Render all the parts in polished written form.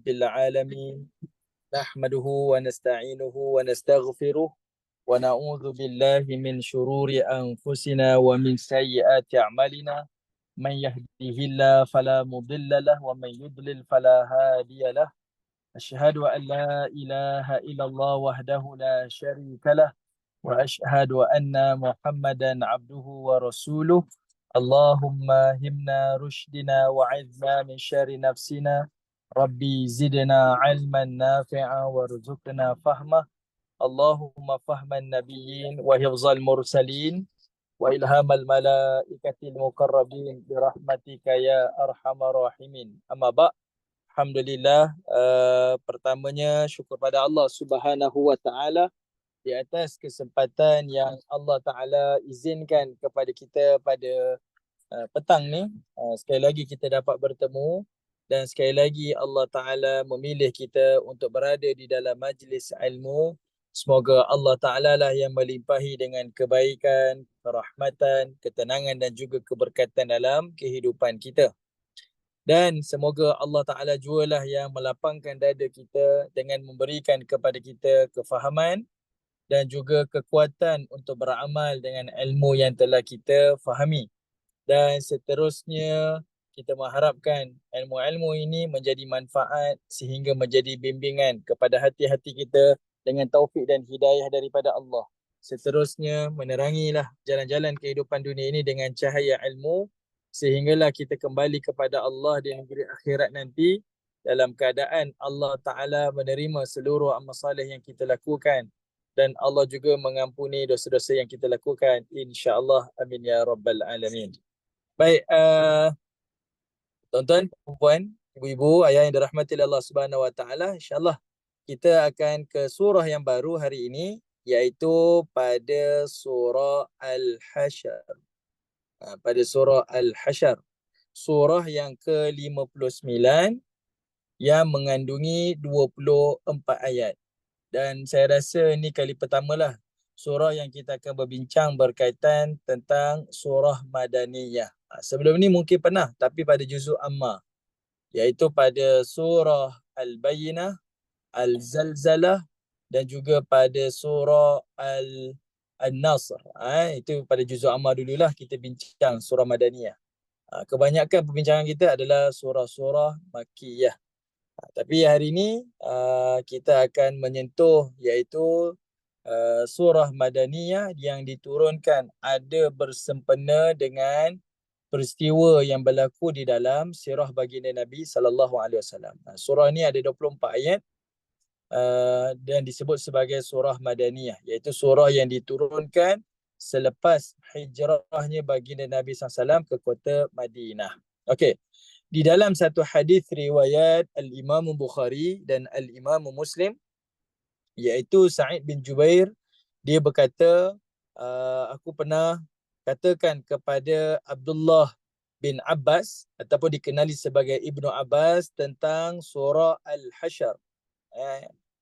rabbil alamin. Nahmaduhu wa nasta'inuhu wa nastaghfiruh wa na'udzu billahi min shururi anfusina wa min sayyiati a'malina. Man yahdihillahu fala mudilla lahu wa man yudlil fala hadiya lahu. Asyhadu an la ilaha illallah wahdahu la syarika lah wa asyhadu anna Muhammadan abduhu wa rasuluh. Allahumma himna rushdina wa 'idna min syarri nafsina. Rabbi zidna 'ilman nafi'a warzuqna fahmah. Allahumma fahman nabiyyin wa hifzal mursalin wa ilhamal malaikatil muqarrabin birahmatika ya arhamar rahimin. Amma ba'. Alhamdulillah, pertamanya syukur pada Allah Subhanahu wa taala di atas kesempatan yang Allah Taala izinkan kepada kita pada petang ni. Sekali lagi kita dapat bertemu dan sekali lagi Allah Taala memilih kita untuk berada di dalam majlis ilmu. Semoga Allah Taala lah yang melimpahi dengan kebaikan, kerahmatan, ketenangan dan juga keberkatan dalam kehidupan kita. Dan semoga Allah Ta'ala jualah yang melapangkan dada kita dengan memberikan kepada kita kefahaman dan juga kekuatan untuk beramal dengan ilmu yang telah kita fahami. Dan seterusnya kita mengharapkan ilmu-ilmu ini menjadi manfaat sehingga menjadi bimbingan kepada hati-hati kita dengan taufik dan hidayah daripada Allah. Seterusnya menerangilah jalan-jalan kehidupan dunia ini dengan cahaya ilmu sehinggalah kita kembali kepada Allah di negeri akhirat nanti dalam keadaan Allah Ta'ala menerima seluruh amal salih yang kita lakukan dan Allah juga mengampuni dosa-dosa yang kita lakukan, insya-Allah. Amin ya rabbal alamin. Baik, tuan-tuan, puan, ibu-ibu, ayah yang dirahmati Allah Subhanahu wa taala, insya-Allah kita akan ke surah yang baru hari ini, iaitu pada surah Al-Hasyr. Pada surah Al-Hasyr, surah yang ke-59 yang mengandungi 24 ayat. Dan saya rasa ini kali pertamalah surah yang kita akan berbincang berkaitan tentang surah Madaniyah. Sebelum ni mungkin pernah, tapi pada juzuk Amma, iaitu pada surah Al-Bayyinah, Al-Zalzalah dan juga pada surah Al-Nasr. Itu pada juzuk Amma dululah kita bincang surah Madaniyah. Kebanyakan perbincangan kita adalah surah-surah Makkiyah. Tapi hari ini kita akan menyentuh iaitu surah Madaniyah yang diturunkan ada bersempena dengan peristiwa yang berlaku di dalam sirah baginda Nabi sallallahu alaihi wasallam. Surah ini ada 24 ayat dan disebut sebagai surah Madaniyah, iaitu surah yang diturunkan selepas hijrahnya baginda Nabi SAW ke kota Madinah. Okey. Di dalam satu hadis riwayat Al-Imam Bukhari dan Al-Imam Muslim, iaitu Sa'id bin Jubair, dia berkata, aku pernah katakan kepada Abdullah bin Abbas ataupun dikenali sebagai Ibnu Abbas tentang surah Al-Hasyr.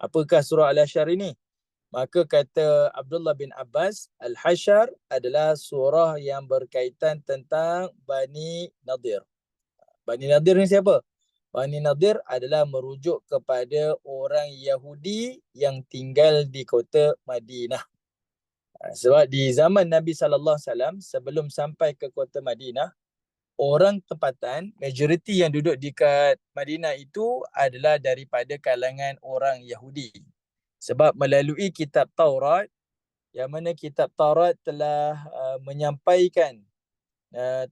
Apakah surah Al-Hasyr ini? Maka kata Abdullah bin Abbas, Al-Hasyr adalah surah yang berkaitan tentang Bani Nadir. Bani Nadir ni siapa? Bani Nadir adalah merujuk kepada orang Yahudi yang tinggal di kota Madinah. Sebab di zaman Nabi SAW, sebelum sampai ke kota Madinah, orang tempatan, majoriti yang duduk di kat Madinah itu adalah daripada kalangan orang Yahudi. Sebab melalui kitab Taurat, yang mana kitab Taurat telah menyampaikan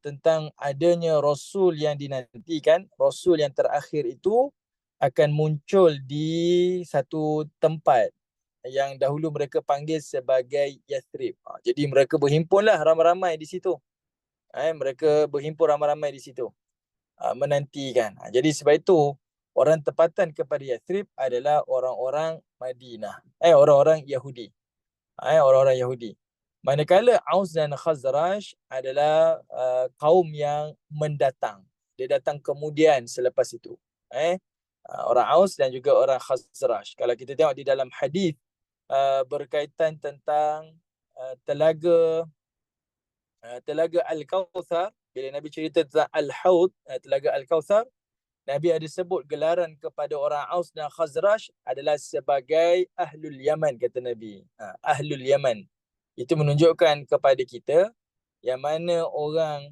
tentang adanya Rasul yang dinantikan. Rasul yang terakhir itu akan muncul di satu tempat yang dahulu mereka panggil sebagai Yathrib. Jadi mereka berhimpunlah ramai-ramai di situ. Mereka berhimpun ramai-ramai di situ menantikan. Jadi sebab itu orang tempatan kepada Yathrib adalah orang-orang Madinah. Orang-orang Yahudi. Orang-orang Yahudi. Manakala Aus dan Khazraj adalah kaum yang mendatang. Dia datang kemudian selepas itu. Orang Aus dan juga orang Khazraj. Kalau kita tengok di dalam hadis berkaitan tentang telaga Al-Kautsar, bila Nabi cerita tentang Al-Haud, telaga Al-Kautsar, Nabi ada sebut gelaran kepada orang Aus dan Khazraj adalah sebagai Ahlul Yaman, kata Nabi. Ahlul Yaman. Itu menunjukkan kepada kita yang mana orang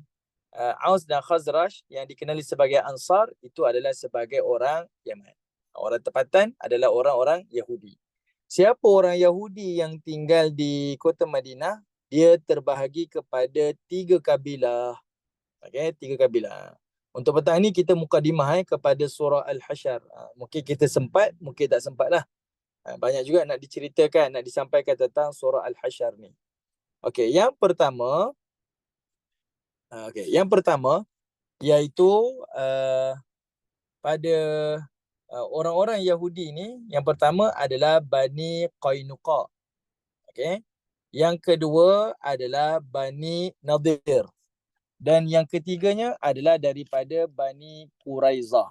Aus dan Khazraj yang dikenali sebagai Ansar itu adalah sebagai orang Yaman. Orang tempatan adalah orang-orang Yahudi. Siapa orang Yahudi yang tinggal di kota Madinah, dia terbahagi kepada 3 kabilah. Okey, 3 kabilah. Untuk petang ni kita mukadimah kepada surah Al-Hasyr. Mungkin kita sempat, mungkin tak sempat lah. Banyak juga nak diceritakan, nak disampaikan tentang surah Al-Hasyr ni. Okey, yang pertama, iaitu pada orang-orang Yahudi ni, yang pertama adalah Bani Qainuqa. Okey. Yang kedua adalah Bani Nadir. Dan yang ketiganya adalah daripada Bani Quraizah.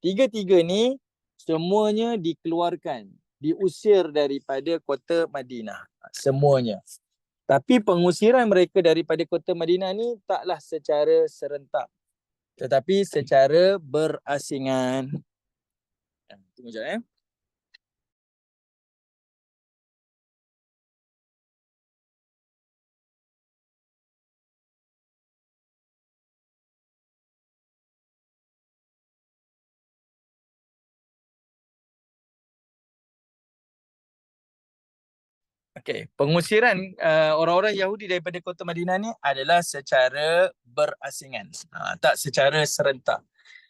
Tiga-tiga ni semuanya dikeluarkan, diusir daripada kota Madinah. Semuanya. Tapi pengusiran mereka daripada kota Madinah ni taklah secara serentak, tetapi secara berasingan. Tunggu sekejap . Okey, pengusiran orang-orang Yahudi daripada kota Madinah ni adalah secara berasingan, tak secara serentak.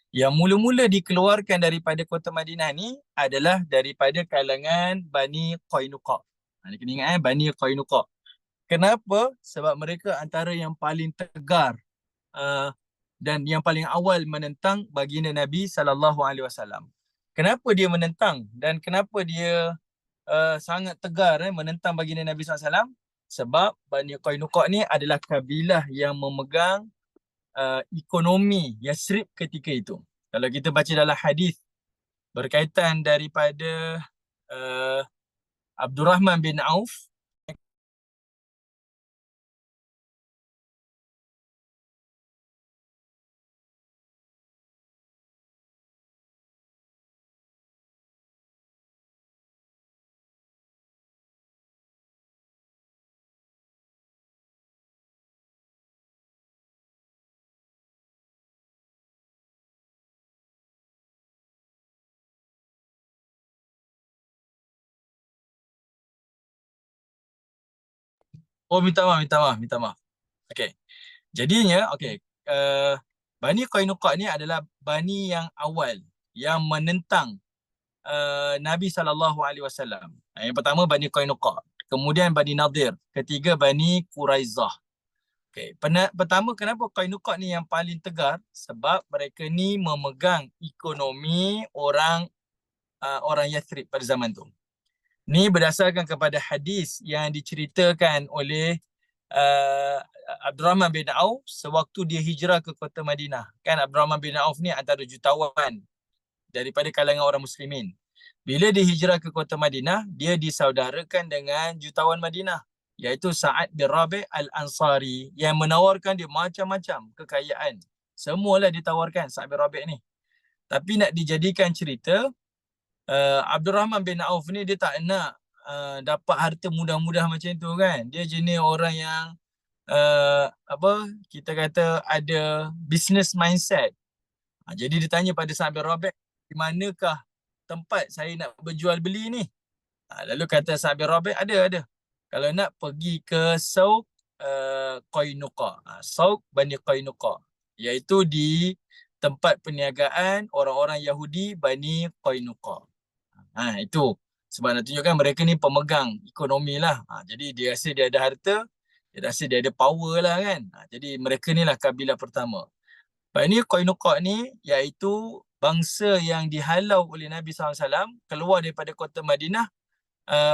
Yang mula-mula dikeluarkan daripada kota Madinah ni adalah daripada kalangan Bani Qainuqa. Kena ingat Bani Qainuqa. Kenapa? Sebab mereka antara yang paling tegar dan yang paling awal menentang baginda Nabi SAW. Kenapa dia menentang dan kenapa dia sangat tegar menentang baginda Nabi SAW? Sebab Bani Qainuqa ni adalah kabilah yang memegang ekonomi Yasrib ketika itu. Kalau kita baca dalam hadis berkaitan daripada Abdurrahman bin Auf, minta maaf. Okey. Jadinya, Bani Qainuqa ni adalah Bani yang awal yang menentang Nabi SAW. Yang pertama Bani Qainuqa, kemudian Bani Nadir, ketiga Bani Quraizah. Okay. Pertama, kenapa Qainuqa ni yang paling tegar? Sebab mereka ni memegang ekonomi orang Yathrib pada zaman tu. Ni berdasarkan kepada hadis yang diceritakan oleh Abdurrahman bin Auf sewaktu dia hijrah ke kota Madinah. Kan Abdurrahman bin Auf ni antara jutawan daripada kalangan orang muslimin. Bila dia hijrah ke kota Madinah, dia disaudarakan dengan jutawan Madinah, iaitu Sa'ad bin Rabi' Al-Ansari, yang menawarkan dia macam-macam kekayaan. Semualah ditawarkan Sa'ad bin Rabi' ni. Tapi nak dijadikan cerita, Abdurrahman bin Auf ni dia tak nak dapat harta mudah-mudah macam tu kan. Dia jenis orang yang kita kata ada business mindset. Jadi dia tanya pada Sa'ad bin Rabi', di manakah tempat saya nak berjual beli ni? Lalu kata Sa'ad bin Rabi', ada. Kalau nak pergi ke Sauq Qainuqa, Sauq Bani Qainuqa, iaitu di tempat perniagaan orang-orang Yahudi Bani Qainuqa. Itu sebab nak tunjukkan mereka ni pemegang ekonomi lah. Jadi dia rasa dia ada harta, dia rasa dia ada power lah kan. Jadi mereka ni lah kabilah pertama. Bani Qainuqa ni iaitu bangsa yang dihalau oleh Nabi SAW keluar daripada kota Madinah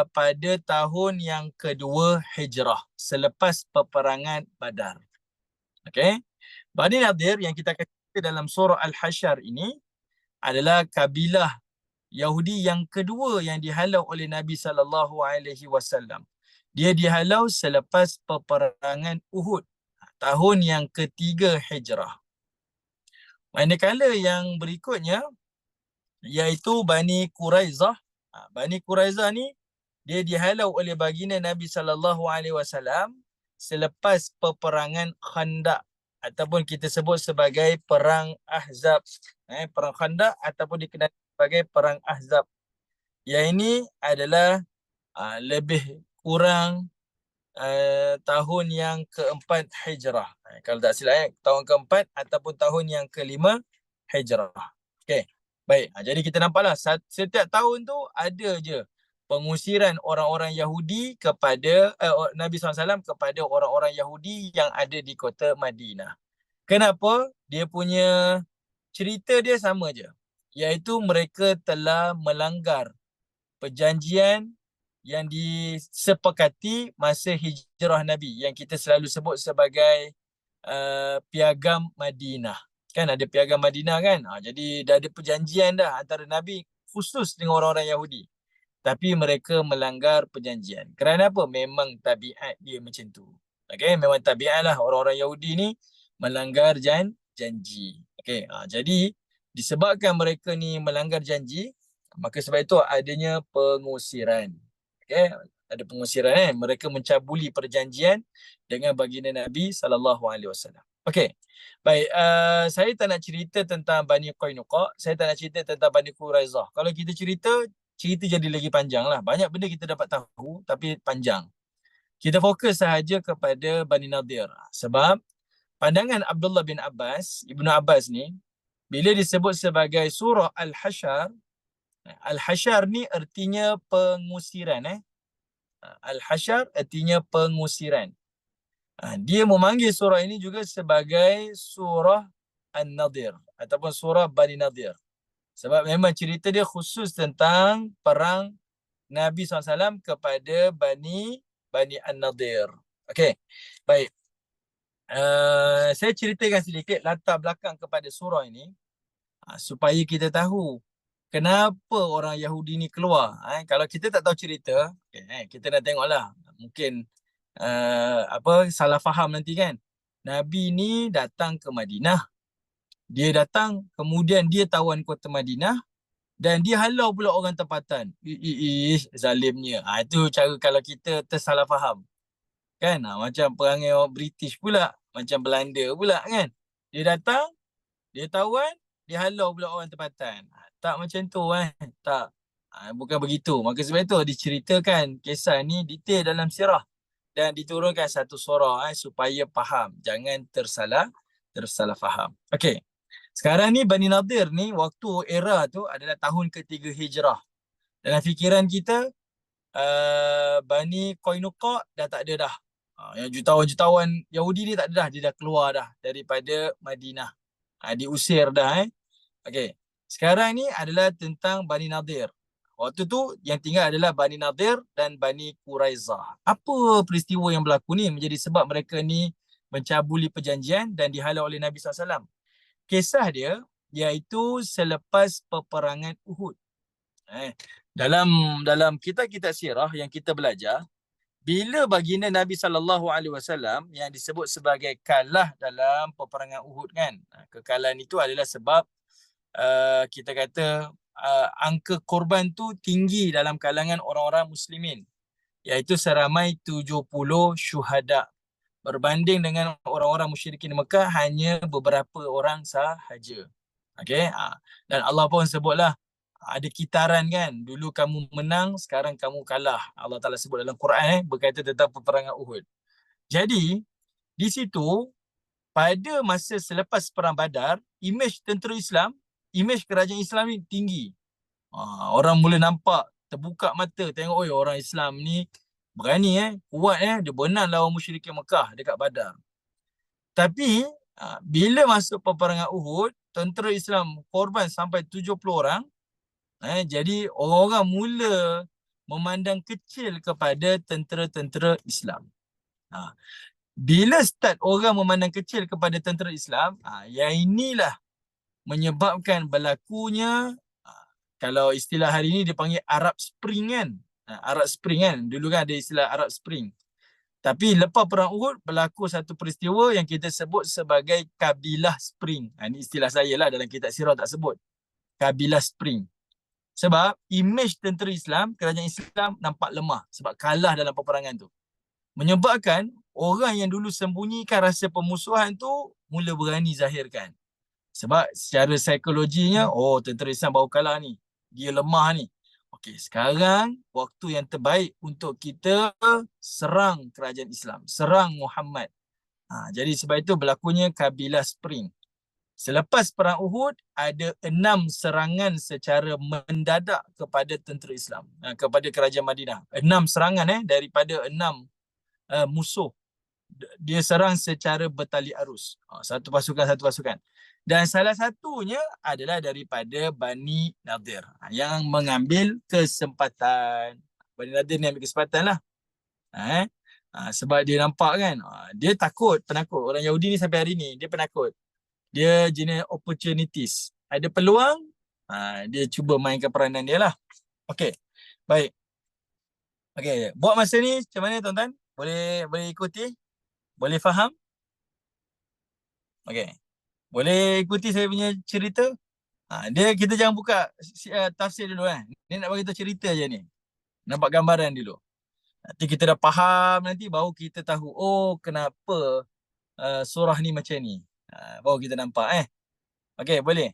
pada tahun yang kedua Hijrah, selepas peperangan Badar. Okay. Bani Nadir yang kita kata dalam surah Al-Hasyr ini adalah kabilah Yahudi yang kedua yang dihalau oleh Nabi SAW. Dia dihalau selepas peperangan Uhud, tahun yang ketiga Hijrah. Manakala yang berikutnya iaitu Bani Quraizah. Bani Quraizah ni dia dihalau oleh baginda Nabi SAW selepas peperangan Khandaq ataupun kita sebut sebagai perang Ahzab. Perang Khandaq ataupun dikenali sebagai perang Ahzab. Yang ini adalah lebih kurang tahun yang keempat Hijrah. Kalau tak silap, tahun keempat ataupun tahun yang kelima Hijrah. Okey. Baik. Jadi kita nampaklah setiap tahun tu ada je pengusiran orang-orang Yahudi kepada Nabi SAW kepada orang-orang Yahudi yang ada di kota Madinah. Kenapa? Dia punya cerita dia sama je. Iaitu mereka telah melanggar perjanjian yang disepakati masa hijrah Nabi yang kita selalu sebut sebagai piagam Madinah. Kan ada piagam Madinah kan? Jadi dah ada perjanjian dah antara Nabi khusus dengan orang-orang Yahudi. Tapi mereka melanggar perjanjian. Kerana apa? Memang tabiat dia macam tu. Okay? Memang tabiat lah orang-orang Yahudi ni melanggar janji. Okay? Jadi disebabkan mereka ni melanggar janji, maka sebab itu adanya pengusiran. Okay? Ada pengusiran mereka mencabuli perjanjian dengan baginda Nabi SAW. Okey. Baik, saya tak nak cerita tentang Bani Qainuqa, saya tak nak cerita tentang Bani Quraizah. Kalau kita cerita jadi lagi panjang lah. Banyak benda kita dapat tahu tapi panjang. Kita fokus sahaja kepada Bani Nadir. Sebab pandangan Abdullah bin Abbas, Ibnu Abbas ni, bila disebut sebagai surah Al-Hasyar, Al-Hasyar ni artinya pengusiran. Al-Hasyar artinya pengusiran. Dia memanggil surah ini juga sebagai surah An-Nadir ataupun surah Bani Nadir. Sebab memang cerita dia khusus tentang perang Nabi SAW kepada Bani An-Nadir. Okey, baik. Saya ceritakan sedikit latar belakang kepada surah ini supaya kita tahu kenapa orang Yahudi ni keluar. Kalau kita tak tahu cerita, kita nak tengoklah. Mungkin salah faham nanti kan. Nabi ni datang ke Madinah. Dia datang, kemudian dia tawan kota Madinah dan dia halau pula orang tempatan. Zalimnya. Itu cara kalau kita tersalah faham. Kan? Macam perangai orang British pula, macam Belanda pula kan. Dia datang, dia tawan, dia halau pula orang tempatan. Tak macam tu Tak. Bukan begitu. Maka sebab itu diceritakan kisah ni detail dalam sirah dan diturunkan satu surah supaya faham, jangan tersalah faham. Okey. Sekarang ni Bani Nadir ni waktu era tu adalah tahun ketiga Hijrah. Dalam fikiran kita Bani Qainuqa dah tak ada dah. Yang jutawan-jutawan Yahudi ni tak ada dah, dia dah keluar dah daripada Madinah. Diusir dah Okey. Sekarang ni adalah tentang Bani Nadir. Waktu tu yang tinggal adalah Bani Nadir dan Bani Quraizah. Apa peristiwa yang berlaku ni menjadi sebab mereka ni mencabuli perjanjian dan dihalau oleh Nabi SAW? Kisah dia iaitu selepas peperangan Uhud. Dalam kitab-kitab sirah yang kita belajar, bila baginda Nabi SAW yang disebut sebagai kalah dalam peperangan Uhud kan. Kekalahan itu adalah sebab kita kata angka korban tu tinggi dalam kalangan orang-orang muslimin, iaitu seramai 70 syuhada berbanding dengan orang-orang musyrikin Mekah hanya beberapa orang sahaja. Okey, dan Allah pun sebutlah ada kitaran kan, dulu kamu menang, sekarang kamu kalah. Allah Taala sebut dalam Quran berkaitan tentang peperangan Uhud. Jadi di situ pada masa selepas perang Badar, imej tentera Islam, imej kerajaan Islam ni tinggi. Orang mula nampak, terbuka mata tengok orang Islam ni berani kuat dia benang lawan musyrikin Mekah dekat Badar. Tapi bila masuk peperangan Uhud, tentera Islam korban sampai 70 orang. Jadi orang-orang mula memandang kecil kepada tentera-tentera Islam. Bila start orang memandang kecil kepada tentera Islam, yang inilah menyebabkan berlakunya, kalau istilah hari ini dipanggil Arab Spring kan. Arab Spring kan. Dulu kan ada istilah Arab Spring. Tapi lepas perang Uhud berlaku satu peristiwa yang kita sebut sebagai Kabilah Spring. Ini istilah saya lah, dalam kitab sirah tak sebut. Kabilah Spring. Sebab imej tentera Islam, kerajaan Islam nampak lemah sebab kalah dalam peperangan tu. Menyebabkan orang yang dulu sembunyikan rasa pemusuhan tu mula berani zahirkan. Sebab secara psikologinya, oh, tentera Islam baru kalah ni, dia lemah ni. Okey, sekarang waktu yang terbaik untuk kita serang kerajaan Islam, serang Muhammad. Jadi sebab itu berlakunya Kabilah Spring. Selepas perang Uhud, ada 6 serangan secara mendadak kepada tentera Islam, kepada kerajaan Madinah. 6 serangan daripada 6 musuh. Dia serang secara bertali arus. Satu pasukan. Dan salah satunya adalah daripada Bani Nadir yang mengambil kesempatan. Bani Nadir ni ambil kesempatan lah. Sebab dia nampak kan, dia penakut. Orang Yahudi ni sampai hari ni, dia penakut. Dia jenis opportunities. Ada peluang, dia cuba mainkan peranan dia lah. Okey, baik. Okey, buat masa ni macam mana tuan-tuan? Boleh ikuti? Boleh faham? Okey. Boleh ikuti saya punya cerita? Kita jangan buka tafsir dulu kan. Dia nak bagi tahu cerita je ni. Nampak gambaran dulu. Nanti kita dah faham, nanti baru kita tahu, oh, kenapa surah ni macam ni. Baru kita nampak Okey, boleh?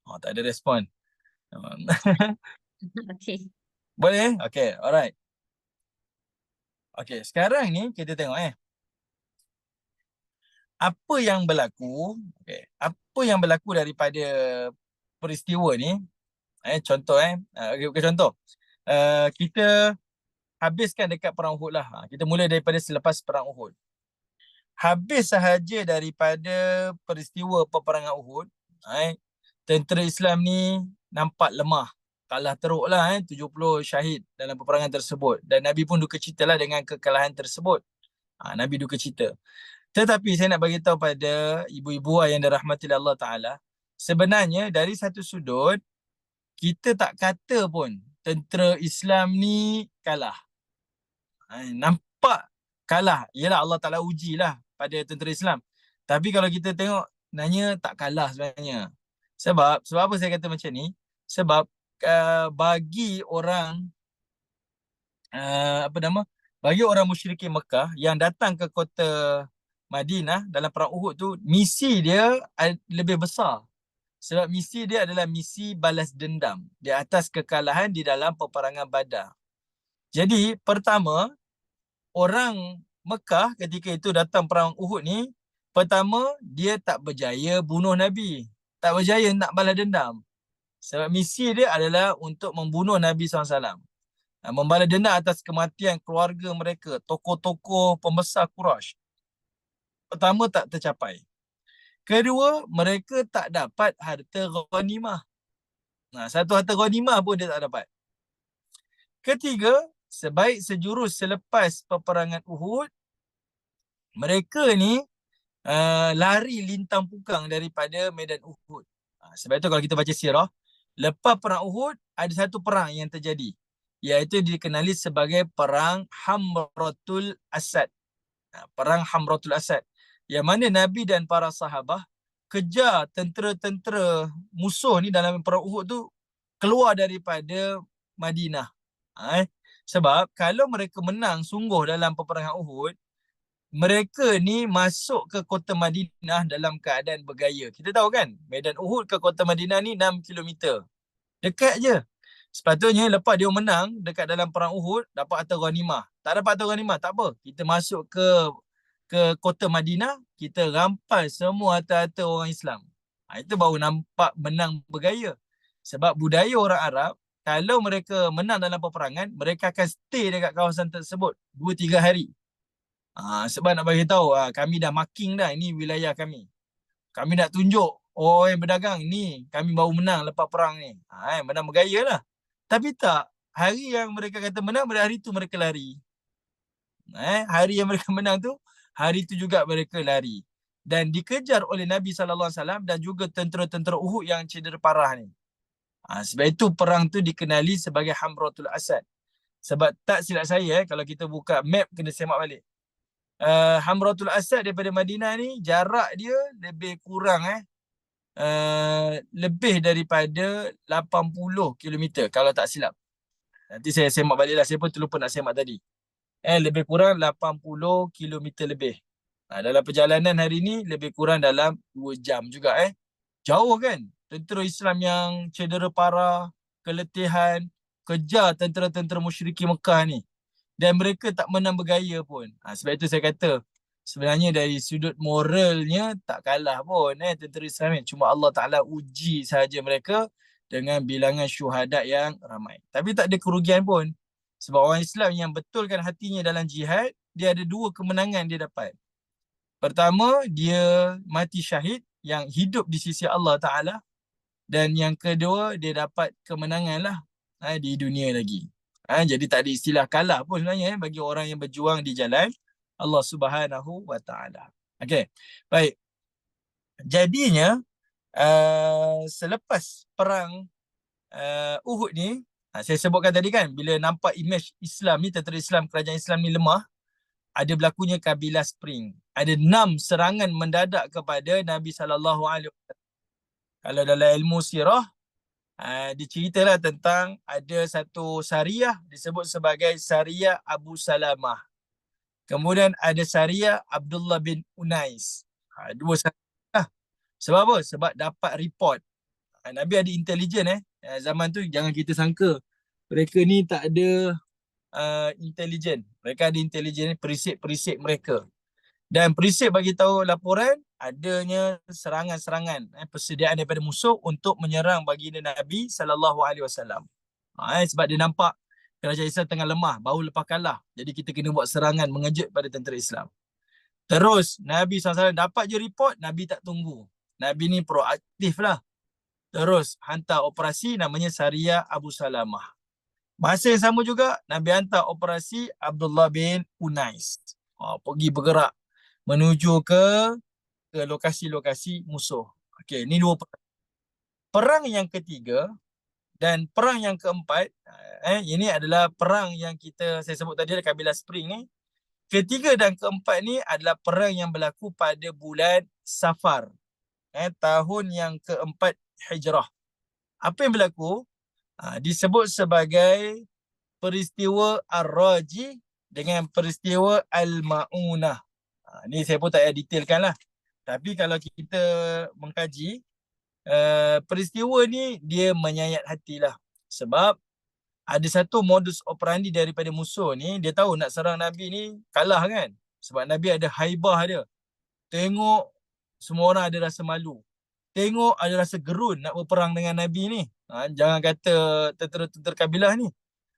Tak ada respon. Okey. Boleh? Okey, alright. Okey, sekarang ni kita tengok apa yang berlaku, apa yang berlaku daripada peristiwa ni. Contoh contoh. Kita habiskan dekat perang Uhud lah. Kita mula daripada selepas perang Uhud. Habis sahaja daripada peristiwa peperangan Uhud, tentera Islam ni nampak lemah. Kalah teruk lah 70 syahid dalam peperangan tersebut. Dan Nabi pun duka cita lah dengan kekalahan tersebut. Nabi duka cita. Tetapi saya nak bagi tahu pada ibu-ibu yang dirahmati Allah Ta'ala, sebenarnya dari satu sudut, kita tak kata pun tentera Islam ni kalah. Nampak kalah. Yalah, Allah Ta'ala ujilah pada tentera Islam. Tapi kalau kita tengok, sebenarnya tak kalah sebenarnya. Sebab apa saya kata macam ni? Sebab bagi orang bagi orang musyrikin Mekah yang datang ke kota Madinah dalam perang Uhud tu, misi dia lebih besar. Sebab misi dia adalah misi balas dendam di atas kekalahan di dalam peperangan Badar. Jadi pertama, orang Mekah ketika itu datang perang Uhud ni, pertama dia tak berjaya bunuh Nabi, tak berjaya nak balas dendam. Sebab misi dia adalah untuk membunuh Nabi SAW, membalas dendam atas kematian keluarga mereka, tokoh-tokoh pembesar Quraisy. Pertama, tak tercapai. Kedua, mereka tak dapat harta ghanimah. Satu harta ghanimah pun dia tak dapat. Ketiga, sebaik sejurus selepas peperangan Uhud, mereka ni lari lintang pukang daripada medan Uhud. Sebab itu kalau kita baca sirah, lepas perang Uhud, ada satu perang yang terjadi, iaitu dikenali sebagai Perang Hamratul Asad. Perang Hamratul Asad, yang mana Nabi dan para sahabah kejar tentera-tentera musuh ni dalam perang Uhud tu keluar daripada Madinah. Sebab kalau mereka menang sungguh dalam peperangan Uhud, mereka ni masuk ke kota Madinah dalam keadaan bergaya. Kita tahu kan, medan Uhud ke kota Madinah ni 6 km. Dekat je. Sepatutnya lepas dia menang dekat dalam perang Uhud, dapat harta ghanimah. Tak dapat harta ghanimah, tak apa. Kita masuk ke kota Madinah, kita rampas semua harta-harta orang Islam. Itu baru nampak menang bergaya. Sebab budaya orang Arab, kalau mereka menang dalam peperangan, mereka akan stay dekat kawasan tersebut 2-3 hari. Sebab nak bagi tahu, kami dah marking dah, ini wilayah kami. Kami nak tunjuk, oh, yang berdagang ni, kami baru menang lepas perang ni. Menang bergaya lah. Tapi tak, hari yang mereka kata menang, hari tu mereka lari. Hari yang mereka menang tu, hari tu juga mereka lari. Dan dikejar oleh Nabi SAW dan juga tentera-tentera Uhud yang cedera parah ni. Sebab itu perang tu dikenali sebagai Hamratul Asad. Sebab tak silap saya kalau kita buka map kena semak balik. Hamratul Asad daripada Madinah ni jarak dia lebih kurang lebih daripada 80 kilometer kalau tak silap. Nanti saya semak balik lah, saya pun terlupa nak semak tadi. Lebih kurang 80 kilometer lebih. Dalam perjalanan hari ni lebih kurang dalam 2 jam juga Jauh kan? Tentera Islam yang cedera parah, keletihan, kejar tentera-tentera musyriki Mekah ni. Dan mereka tak menang bergaya pun. Sebab itu saya kata, sebenarnya dari sudut moralnya tak kalah pun tentera Islam ni. Cuma Allah Ta'ala uji sahaja mereka dengan bilangan syuhada yang ramai. Tapi tak ada kerugian pun. Sebab orang Islam yang betulkan hatinya dalam jihad, dia ada 2 kemenangan dia dapat. Pertama, dia mati syahid yang hidup di sisi Allah Ta'ala. Dan yang kedua, dia dapat kemenangan lah di dunia lagi. Jadi tak ada istilah kalah pun sebenarnya bagi orang yang berjuang di jalan Allah Subhanahu wa Ta'ala. Okey, baik. Jadinya, selepas perang Uhud ni, saya sebutkan tadi kan, bila nampak imej Islam ni, tentera Islam, kerajaan Islam ni lemah, ada berlakunya kabilah Spring. Ada 6 serangan mendadak kepada Nabi SAW. Kalau dalam ilmu sirah, diceritalah tentang ada satu Sariyah disebut sebagai Sariyah Abu Salamah. Kemudian ada Sariyah Abdullah bin Unais. 2 Sariyah. Sebab apa? Sebab dapat report. Nabi ada intelijen zaman tu jangan kita sangka mereka ni tak ada intelijen. Mereka ada intelijen, perisik-perisik mereka. Dan perisik bagi tahu laporan adanya serangan-serangan persediaan daripada musuh untuk menyerang baginda Nabi SAW. Sebab dia nampak kerajaan Islam tengah lemah, baru lepas kalah. Jadi kita kena buat serangan mengejut pada tentera Islam. Terus Nabi SAW dapat je report, Nabi tak tunggu. Nabi ni proaktif lah. Terus hantar operasi namanya Sariyah Abu Salamah. Masa yang sama juga Nabi hantar operasi Abdullah bin Unais. Pergi bergerak menuju ke lokasi-lokasi musuh. Okey, ini 2 perang. Perang yang ketiga dan perang yang keempat, ini adalah perang yang saya sebut tadi adalah kabilah Spring ni. Ketiga dan keempat ni adalah perang yang berlaku pada bulan Safar. Tahun yang keempat Hijrah. Apa yang berlaku? Disebut sebagai peristiwa Ar-Raji dengan peristiwa Al-Ma'unah. Ni saya pun tak payah detailkan lah. Tapi kalau kita mengkaji, peristiwa ni dia menyayat hatilah. Sebab ada satu modus operandi daripada musuh ni, dia tahu nak serang Nabi ni kalah kan. Sebab Nabi ada haibah dia. Tengok semua orang ada rasa malu. Tengok ada rasa gerun nak berperang dengan Nabi ni. Jangan kata tentera-tentera kabilah ni.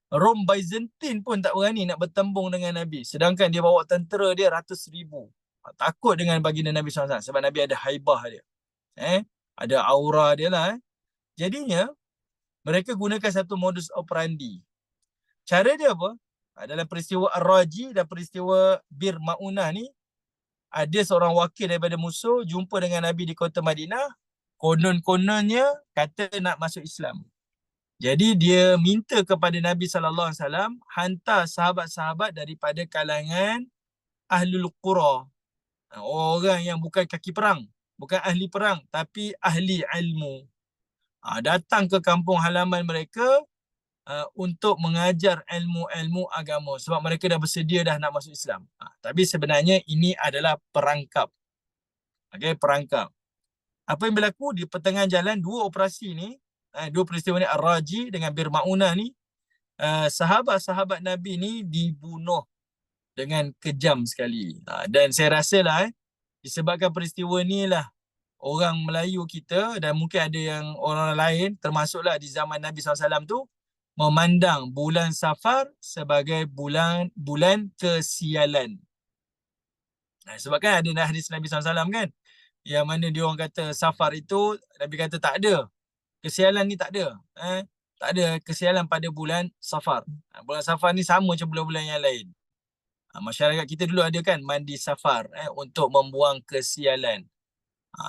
Rom Byzantine pun tak berani nak bertembung dengan Nabi. Sedangkan dia bawa tentera dia ratus ribu. Takut dengan baginda Nabi SAW. Sebab Nabi ada haibah dia. Ada aura dia lah. Jadinya, mereka gunakan satu modus operandi. Cara dia apa? Dalam peristiwa Ar-Raji dan peristiwa Bir Ma'unah ni, ada seorang wakil daripada musuh jumpa dengan Nabi di kota Madinah. Konon-kononnya kata nak masuk Islam. Jadi dia minta kepada Nabi SAW hantar sahabat-sahabat daripada kalangan Ahlul Qura. Orang yang bukan kaki perang. Bukan ahli perang, tapi ahli ilmu. Datang ke kampung halaman mereka untuk mengajar ilmu-ilmu agama. Sebab mereka dah bersedia dah nak masuk Islam. Tapi sebenarnya ini adalah perangkap. Perangkap. Apa yang berlaku di pertengahan jalan, 2 operasi ni, 2 peristiwa ni, Ar-Raji dengan Bir Ma'unah ni, sahabat-sahabat Nabi ni dibunuh dengan kejam sekali. Dan saya rasa lah, disebabkan peristiwa ni lah, orang Melayu kita dan mungkin ada yang orang lain, termasuklah di zaman Nabi SAW tu, memandang bulan Safar sebagai bulan kesialan. Sebab kan ada hadis Nabi SAW kan, yang mana dia orang kata Safar itu, Nabi kata tak ada. Kesialan ni tak ada. Tak ada kesialan pada bulan Safar. Bulan Safar ni sama macam bulan-bulan yang lain. Masyarakat kita dulu ada kan mandi Safar untuk membuang kesialan.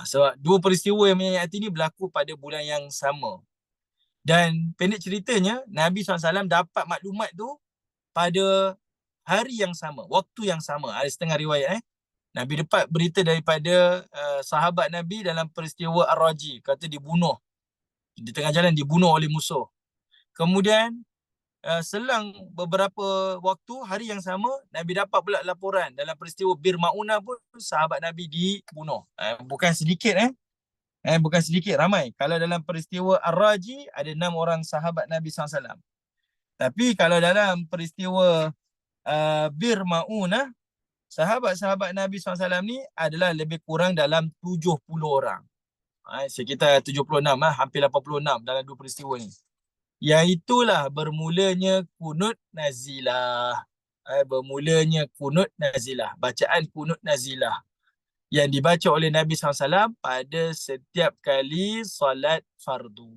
Sebab 2 peristiwa yang menyayat hati ni berlaku pada bulan yang sama. Dan pendek ceritanya, Nabi SAW dapat maklumat tu pada hari yang sama, waktu yang sama. Ada setengah riwayat Nabi dapat berita daripada sahabat Nabi dalam peristiwa Ar-Raji, kata dibunuh. Di tengah jalan dibunuh oleh musuh. Kemudian selang beberapa waktu, hari yang sama, Nabi dapat pula laporan dalam peristiwa Bir Maunah pun sahabat Nabi dibunuh. Bukan sedikit bukan sedikit, ramai. Kalau dalam peristiwa Ar-Raji ada 6 orang sahabat Nabi SAW. Tapi kalau dalam peristiwa Bir Maunah, sahabat-sahabat Nabi SAW ni adalah lebih kurang dalam 70 orang. Sekitar 76 hampir 86 dalam dua peristiwa ni. Iaitulah bermulanya kunut nazilah. Bermulanya kunut nazilah. Bacaan kunut nazilah yang dibaca oleh Nabi SAW pada setiap kali solat fardu.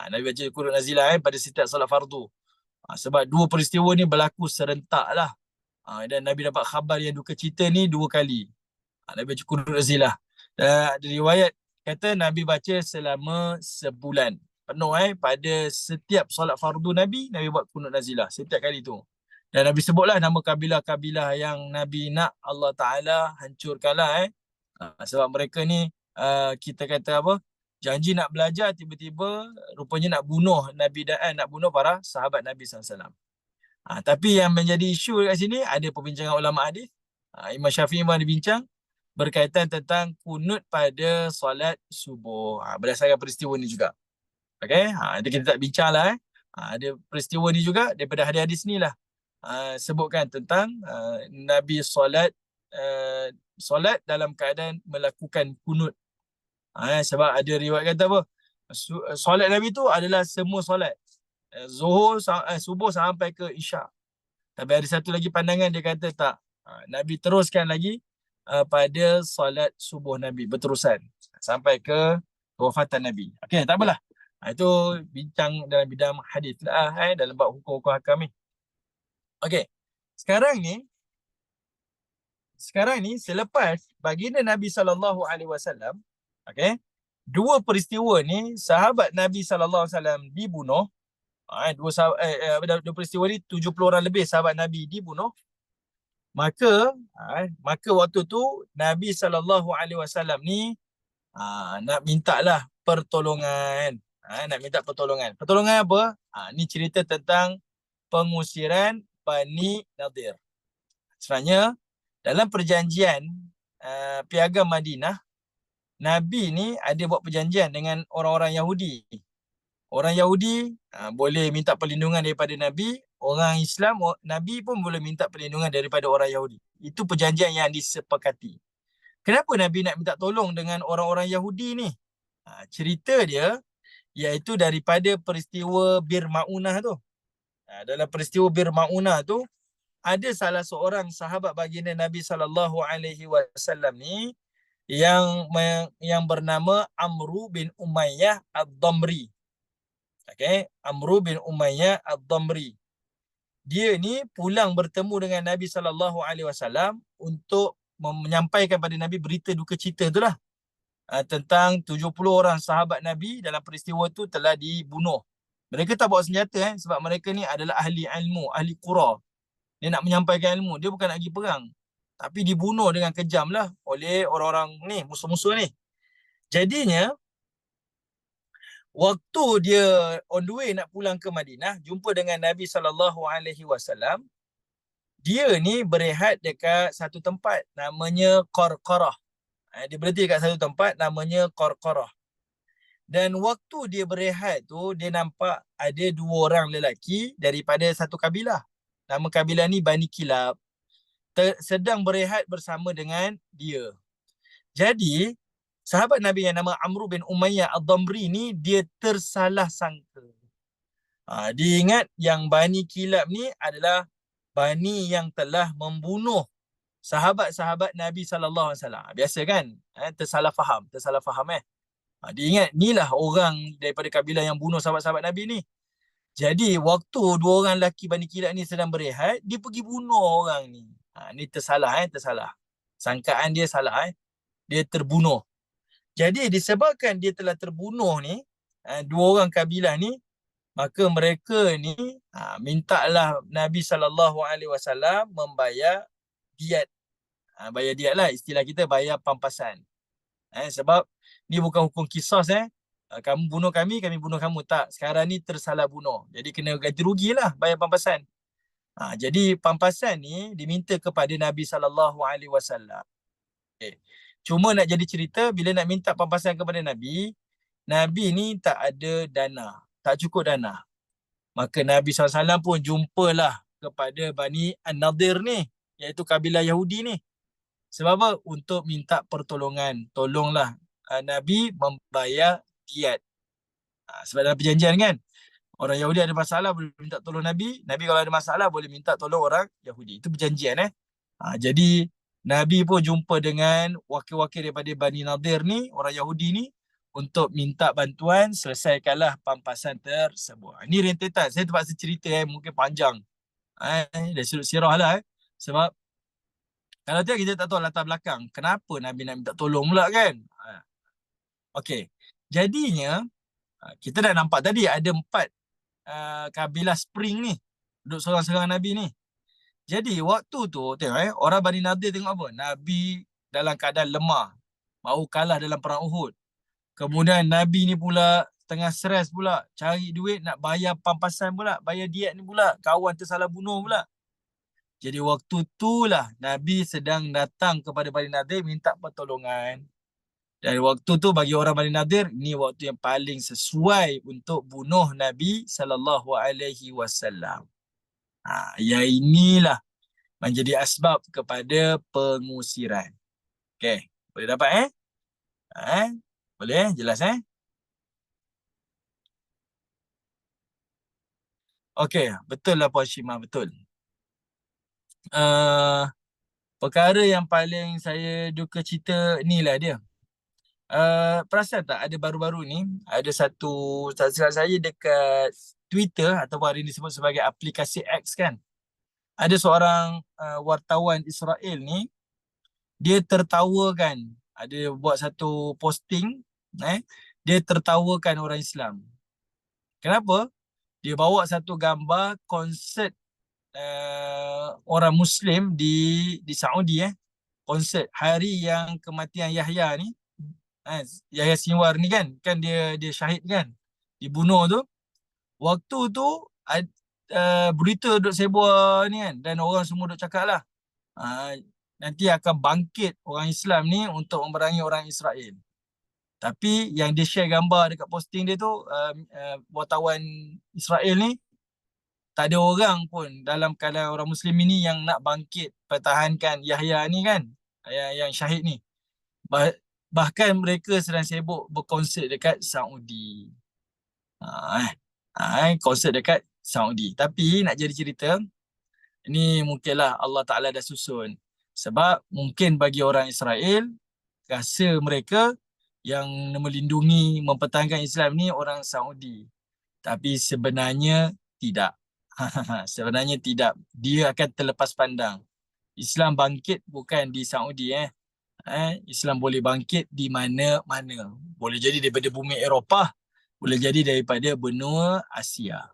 Nabi baca kunut nazilah pada setiap solat fardu. Sebab dua peristiwa ni berlaku serentak lah. Dan Nabi dapat khabar yang duka cita ni 2 kali. Nabi baca kunut nazilah. Ada riwayat kata Nabi baca selama sebulan penuh pada setiap solat fardu Nabi buat kunut nazilah setiap kali tu. Dan Nabi sebutlah nama kabilah-kabilah yang Nabi nak Allah Ta'ala hancurkanlah sebab mereka ni kita kata apa, janji nak belajar, tiba-tiba rupanya nak bunuh Nabi dan nak bunuh para sahabat Nabi SAW. Tapi yang menjadi isu kat sini ada perbincangan ulama hadis. Imam Syafi'i pun ada bincang berkaitan tentang kunut pada solat subuh. Berdasarkan peristiwa ni juga. Okey, itu kita tak bincang lah. Ada peristiwa ni juga daripada hadis-hadis ni lah. Sebutkan tentang Nabi solat dalam keadaan melakukan kunut. Sebab ada riwayat kata apa? Solat Nabi tu adalah semua solat. Zuhur, subuh sampai ke Isyak. Tapi ada satu lagi pandangan dia kata tak. Nabi teruskan lagi pada solat subuh Nabi berterusan sampai ke kewafatan Nabi. Okey, tak apalah. Itu bincang dalam bidang hadis lah dalam bab hukum-hukum hakam ni. Okey. Sekarang ni selepas baginda Nabi SAW, okey, dua peristiwa ni sahabat Nabi SAW dibunuh. Dua peristiwa ni 70 orang lebih sahabat Nabi dibunuh. Maka waktu tu Nabi SAW ni nak mintalah pertolongan. Nak minta pertolongan. Pertolongan apa? Ni cerita tentang pengusiran Bani Nadir. Sebenarnya dalam perjanjian Piagam Madinah, Nabi ni ada buat perjanjian dengan orang-orang Yahudi. Orang Yahudi boleh minta perlindungan daripada Nabi. Orang Islam, Nabi pun boleh minta perlindungan daripada orang Yahudi. Itu perjanjian yang disepakati. Kenapa Nabi nak minta tolong dengan orang-orang Yahudi ni? Cerita dia iaitu daripada peristiwa Bir Maunah tu. Dalam peristiwa Bir Maunah tu, ada salah seorang sahabat baginda Nabi SAW ni yang bernama Amru bin Umayyah Ad-Damri. Okay? Amru bin Umayyah Ad-Damri. Dia ni pulang bertemu dengan Nabi SAW untuk menyampaikan pada Nabi berita duka cita itulah. Tentang 70 orang sahabat Nabi dalam peristiwa tu telah dibunuh. Mereka tak bawa senjata sebab mereka ni adalah ahli ilmu, ahli qura. Dia nak menyampaikan ilmu, dia bukan nak pergi perang. Tapi dibunuh dengan kejam lah oleh orang-orang ni, musuh-musuh ni. Jadinya, waktu dia on the way nak pulang ke Madinah, jumpa dengan Nabi SAW, dia ni berehat dekat satu tempat namanya Qarqarah. Dia berhenti dekat satu tempat namanya Qarqarah. Dan waktu dia berehat tu, dia nampak ada 2 orang lelaki daripada satu kabilah. Nama kabilah ni Bani Kilab. Sedang berehat bersama dengan dia. Jadi, sahabat Nabi yang nama Amru bin Umayyah Ad-Damri ni, dia tersalah sangka. Dia ingat yang Bani Kilab ni adalah Bani yang telah membunuh sahabat-sahabat Nabi SAW. Biasa kan? Tersalah faham. Dia ingat inilah orang daripada kabilah yang bunuh sahabat-sahabat Nabi ni. Jadi waktu 2 orang lelaki Bani Kilab ni sedang berehat, dia pergi bunuh orang ni. Ni tersalah. Sangkaan dia salah. Dia terbunuh. Jadi disebabkan dia telah terbunuh ni, 2 orang kabilah ni, maka mereka ni mintalah Nabi SAW membayar diat. Bayar diat lah, istilah kita bayar pampasan. Sebab ni bukan hukum kisos. Kamu bunuh kami bunuh kamu. Tak, sekarang ni tersalah bunuh. Jadi kena ganti rugi lah, bayar pampasan. Jadi pampasan ni diminta kepada Nabi SAW. Okay. Cuma nak jadi cerita, bila nak minta pampasan kepada Nabi, Nabi ni tak ada dana. Tak cukup dana. Maka Nabi SAW pun jumpalah kepada Bani An-Nadir ni, iaitu kabilah Yahudi ni. Sebab apa? Untuk minta pertolongan. Tolonglah Nabi membayar diat. Sebab dalam perjanjian kan, orang Yahudi ada masalah boleh minta tolong Nabi. Nabi kalau ada masalah boleh minta tolong orang Yahudi. Itu perjanjian. Jadi Nabi pun jumpa dengan wakil-wakil daripada Bani Nadir ni, orang Yahudi ni, untuk minta bantuan selesaikanlah pampasan tersebut. Ini rentetan. Saya terpaksa cerita mungkin panjang. Dari sudut sirah lah. Sebab kalau tidak kita tak tahu latar belakang. Kenapa Nabi nak minta tolong pula kan? Okey. Jadinya, kita dah nampak tadi ada 4 kabilah Spring ni. Duduk serang-serang Nabi ni. Jadi waktu tu tengok orang Bani Nadir tengok apa? Nabi dalam keadaan lemah. Baru kalah dalam perang Uhud. Kemudian Nabi ni pula tengah stres pula. Cari duit nak bayar pampasan pula. Bayar diat ni pula. Kawan tersalah bunuh pula. Jadi waktu itulah Nabi sedang datang kepada Bani Nadir minta pertolongan. Dan waktu tu bagi orang Bani Nadir, ni waktu yang paling sesuai untuk bunuh Nabi SAW. Yang inilah menjadi asbab kepada pengusiran. Okey, boleh dapat Boleh jelas Okey, betul lah Puan Syimah, betul. Perkara yang paling saya duka cita ni lah dia. Perasan tak ada baru-baru ni ada satu silap saya dekat Twitter ataupun hari ini disebut sebagai aplikasi X kan. Ada seorang wartawan Israel ni, dia tertawakan, ada buat satu posting, dia tertawakan orang Islam. Kenapa? Dia bawa satu gambar konsert orang Muslim di Saudi, konsert hari yang kematian Yahya ni. Yahya Sinwar ni kan dia syahid kan, dibunuh tu. Waktu tu berita duk sebar ni kan, dan orang semua duk cakap lah nanti akan bangkit orang Islam ni untuk memerangi orang Israel. Tapi yang dia share gambar dekat posting dia tu, wartawan Israel ni, tak ada orang pun dalam kalangan orang Muslim ini yang nak bangkit pertahankan Yahya ni kan, yang syahid ni. Bahkan mereka sedang sibuk berkonsert dekat Saudi. Konsert dekat Saudi. Tapi nak jadi cerita, ini mungkinlah Allah Ta'ala dah susun. Sebab mungkin bagi orang Israel, rasa mereka yang melindungi, mempertahankan Islam ni orang Saudi. Tapi sebenarnya tidak. Sebenarnya tidak. Dia akan terlepas pandang. Islam bangkit bukan di Saudi. Islam boleh bangkit di mana-mana. Boleh jadi daripada bumi Eropah, boleh jadi daripada benua Asia.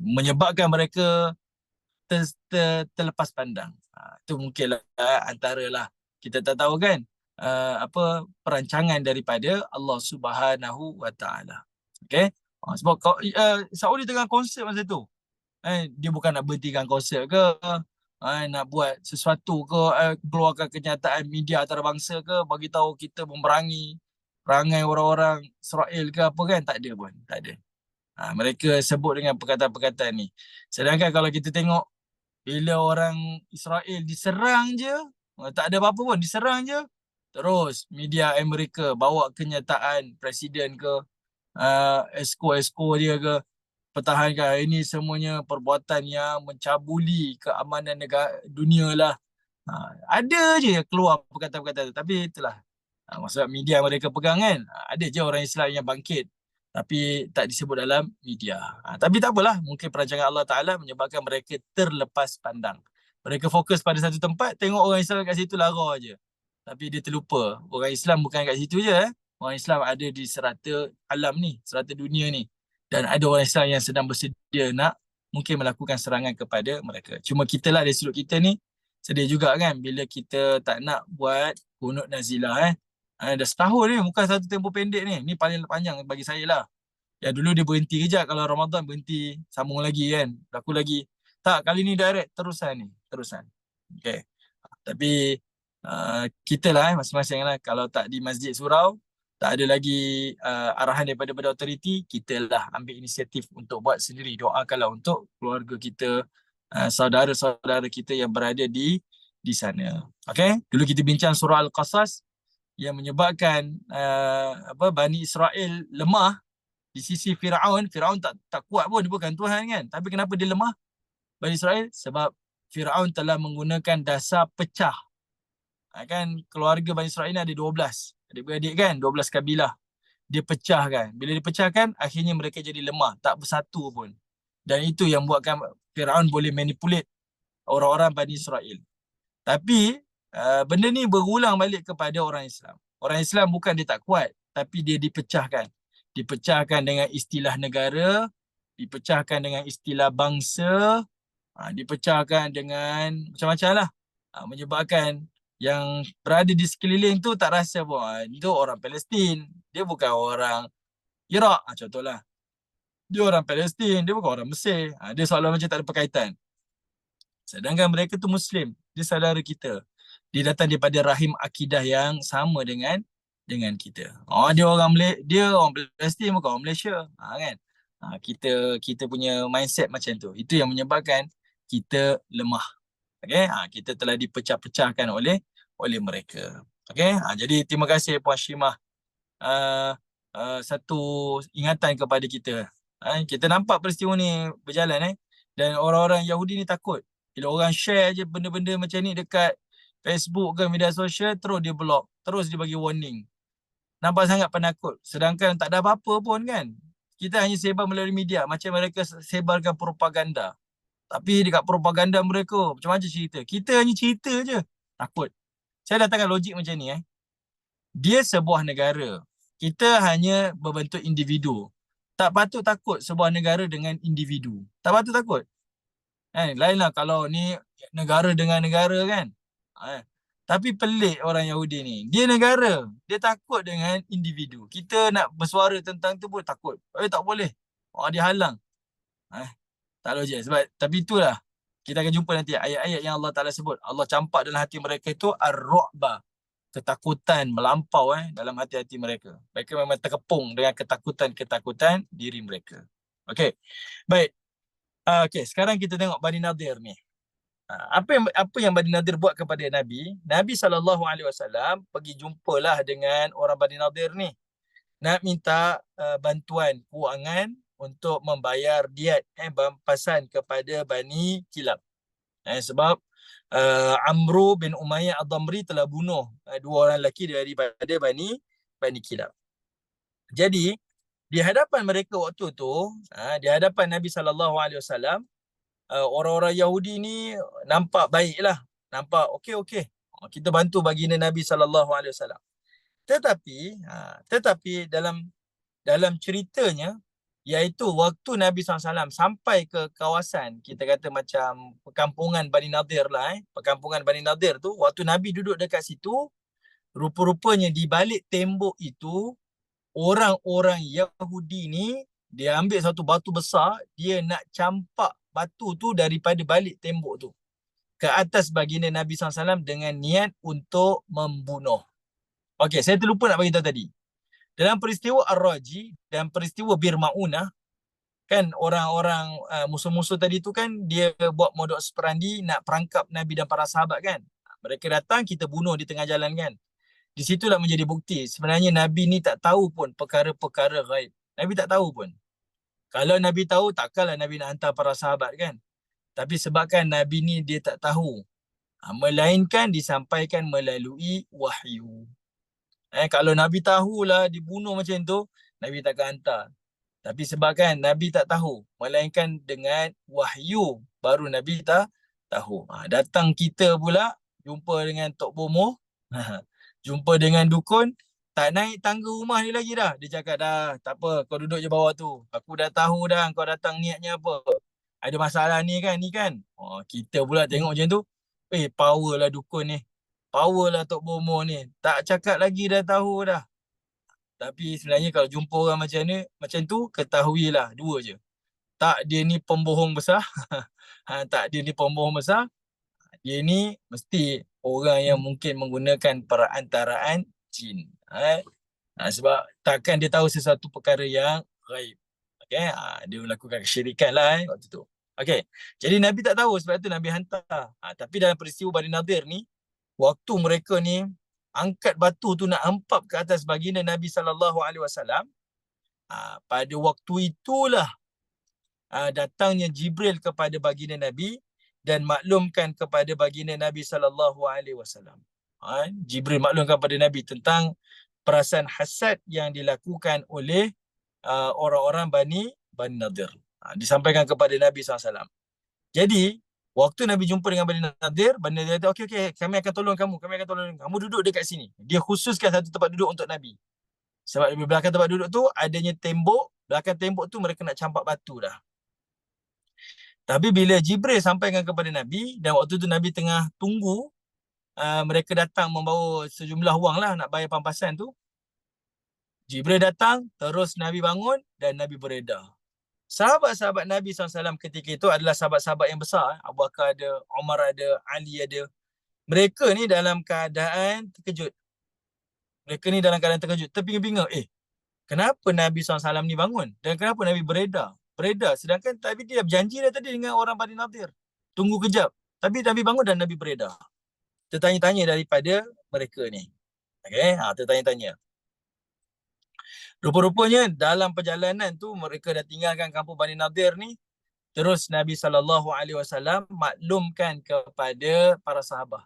Menyebabkan mereka terlepas pandang. Itu mungkinlah antaralah, kita tak tahu kan, perancangan daripada Allah Subhanahu Wa Taala. Okey. Sebab Saudi tengah konsert masa tu. Dia bukan nak berhentikan konsert ke, nak buat sesuatu ke, keluarkan kenyataan media antarabangsa ke, bagi tahu kita memerangi perangai orang-orang Israel ke apa kan, tak ada pun, tak ada. Mereka sebut dengan perkataan-perkataan ni. Sedangkan kalau kita tengok, bila orang Israel diserang je, tak ada apa-apa pun, diserang je, terus media Amerika bawa kenyataan presiden ke, esko-esko dia ke, pertahankan ini semuanya perbuatan yang mencabuli keamanan negara dunia lah. Ada je keluar perkataan-perkataan tu. Tapi itulah, maksud media mereka pegang kan, ada je orang Islam yang bangkit tapi tak disebut dalam media. Tapi tak apalah, mungkin perancangan Allah Ta'ala menyebabkan mereka terlepas pandang. Mereka fokus pada satu tempat, tengok orang Islam kat situ lara je. Tapi dia terlupa, orang Islam bukan kat situ je. Orang Islam ada di serata alam ni, serata dunia ni. Dan ada orang Islam yang sedang bersedia nak mungkin melakukan serangan kepada mereka. Cuma kita lah dari sudut kita ni sedih juga kan bila kita tak nak buat kunut nazilah dah setahun ni, bukan satu tempoh pendek ni. Ni paling panjang bagi saya lah. Ya dulu dia berhenti kejap, kalau Ramadan berhenti, sambung lagi kan. Aku lagi. Tak, kali ni direct terusan ni. Terusan. Okay. Tapi kita lah masing-masing lah. Kalau tak di Masjid Surau, tak ada lagi arahan daripada autoriti, kita lah ambil inisiatif untuk buat sendiri. Doakanlah untuk keluarga kita, saudara-saudara kita yang berada di sana. Okay. Dulu kita bincang surah Al-Qasas yang menyebabkan Bani Israel lemah di sisi Firaun. Firaun tak kuat pun, dia bukan Tuhan kan. Tapi kenapa dia lemah Bani Israel? Sebab Firaun telah menggunakan dasar pecah. Kan keluarga Bani Israel ni ada 12 adik-beradik kan, 12 kabilah. Dia pecahkan. Bila dipecahkan, akhirnya mereka jadi lemah, tak bersatu pun. Dan itu yang buatkan Firaun boleh manipulate orang-orang Bani Israel. Tapi benda ni berulang balik kepada orang Islam. Orang Islam bukan dia tak kuat, tapi dia dipecahkan. Dipecahkan dengan istilah negara, dipecahkan dengan istilah bangsa, dipecahkan dengan macam-macam lah. Menyebabkan yang berada di sekeliling tu tak rasa pun itu orang Palestin, dia bukan orang Iraq contohlah. Dia orang Palestin, dia bukan orang Mesir. Dia seolah macam tak ada perkaitan. Sedangkan mereka tu Muslim, dia saudara kita. Dia datang daripada rahim akidah yang sama dengan kita. Dia orang Palestin, bukan orang Malaysia. Kan? Kita punya mindset macam tu. Itu yang menyebabkan kita lemah. Okay? Kita telah dipecah-pecahkan oleh mereka. Okay? Jadi terima kasih Puan Syimah. Satu ingatan kepada kita. Kita nampak peristiwa ni berjalan. Dan orang-orang Yahudi ni takut. Bila orang share je benda-benda macam ni dekat Facebook ke media sosial, terus dia block. Terus dia bagi warning. Nampak sangat penakut. Sedangkan tak ada apa-apa pun kan. Kita hanya sebar melalui media. Macam mereka sebarkan propaganda. Tapi dekat propaganda mereka, macam-macam cerita. Kita hanya cerita je. Takut. Saya datangkan logik macam ni. Dia sebuah negara. Kita hanya berbentuk individu. Tak patut takut sebuah negara dengan individu. Tak patut takut. Lainlah kalau ni negara dengan negara kan. Tapi pelik orang Yahudi ni. Dia negara. Dia takut dengan individu. Kita nak bersuara tentang tu pun takut. Tak boleh. Dia halang. Tak logik. Tapi itulah. Kita akan jumpa nanti ayat-ayat yang Allah Ta'ala sebut. Allah campak dalam hati mereka itu ar-ru'ba. Ketakutan melampau dalam hati-hati mereka. Mereka memang terkepung dengan ketakutan diri mereka. Okey. Baik. Okey, sekarang kita tengok Bani Nadir ni. Apa yang Bani Nadir buat kepada Nabi? Nabi SAW pergi jumpalah dengan orang Bani Nadir ni. Nak minta bantuan kewangan untuk membayar diat bampasan kepada Bani Kilab. Sebab Amru bin Umayyah Ad-Damri telah bunuh dua orang lelaki daripada Bani Kilab. Jadi di hadapan mereka waktu tu, di hadapan Nabi SAW, orang-orang Yahudi ni nampak baiklah, nampak okey. Kita bantu baginda Nabi SAW. Tetapi dalam ceritanya, iaitu waktu Nabi SAW sampai ke kawasan, kita kata macam perkampungan Bani Nadir lah. Perkampungan Bani Nadir tu, waktu Nabi duduk dekat situ, rupa-rupanya di balik tembok itu, orang-orang Yahudi ni, dia ambil satu batu besar, dia nak campak batu tu daripada balik tembok tu ke atas baginda Nabi SAW dengan niat untuk membunuh. Okey, saya terlupa nak beritahu tadi. Dalam peristiwa Ar-Raji dan peristiwa Bir Ma'unah, kan orang-orang musuh-musuh tadi tu kan, dia buat modus operandi nak perangkap Nabi dan para sahabat kan. Mereka datang, kita bunuh di tengah jalan kan. Di situlah menjadi bukti. Sebenarnya Nabi ni tak tahu pun perkara-perkara ghaib. Nabi tak tahu pun. Kalau Nabi tahu, takkanlah Nabi nak hantar para sahabat kan. Tapi sebabkan Nabi ni dia tak tahu, melainkan disampaikan melalui wahyu. Kalau Nabi tahulah dibunuh macam tu, Nabi takkan hantar. Tapi sebabkan Nabi tak tahu, melainkan dengan wahyu, baru Nabi tak tahu. Datang kita pula, jumpa dengan Tok Bomoh, jumpa dengan dukun, Tak naik tangga rumah dia lagi dah. Dia cakap dah, tak apa, kau duduk je bawah tu. Aku dah tahu dah kau datang niatnya apa. Ada masalah ni kan. Oh, kita pula tengok macam tu. Power lah dukun ni. Power lah Tok Bomo ni. Tak cakap lagi dah tahu dah. Tapi sebenarnya kalau jumpa orang macam ni, macam tu, ketahuilah dua je. Tak dia ni pembohong besar. Tak dia ni pembohong besar. Dia ni mesti orang yang mungkin menggunakan perantaraan jin. Sebab takkan dia tahu sesuatu perkara yang gaib. Okay? Dia melakukan kesyirikan lah waktu tu. Okay. Jadi Nabi tak tahu, sebab tu Nabi hantar. Tapi dalam peristiwa Bani Nadir ni, waktu mereka ni angkat batu tu nak hempap ke atas baginda Nabi SAW, pada waktu itulah datangnya Jibril kepada baginda Nabi dan maklumkan kepada baginda Nabi SAW. Jibril maklumkan kepada Nabi tentang perasaan hasad yang dilakukan oleh orang-orang Bani Nadir. Disampaikan kepada Nabi SAW. Jadi, waktu Nabi jumpa dengan Bani Nadir kata, okey, kami akan tolong kamu. Kamu duduk dekat sini. Dia khususkan satu tempat duduk untuk Nabi. Sebab di belakang tempat duduk tu, adanya tembok. Belakang tembok tu, mereka nak campak batu dah. Tapi bila Jibril sampaikan kepada Nabi, dan waktu tu Nabi tengah tunggu, mereka datang membawa sejumlah wang lah nak bayar pampasan tu. Jibril datang, terus Nabi bangun dan Nabi beredar. Sahabat-sahabat Nabi SAW ketika itu adalah sahabat-sahabat yang besar. Abu Bakar ada, Umar ada, Ali ada. Mereka ni dalam keadaan terkejut. Terpinga-pinga. Kenapa Nabi SAW ni bangun? Dan kenapa Nabi beredar? Sedangkan tapi dia berjanji dah tadi dengan orang Bani Nadir. Tunggu kejap. Tapi Nabi bangun dan Nabi beredar. Tertanya-tanya daripada mereka ni. Okay? Tertanya-tanya. Rupa-rupanya dalam perjalanan tu mereka dah tinggalkan kampung Bani Nadir ni. Terus Nabi SAW maklumkan kepada para sahabat.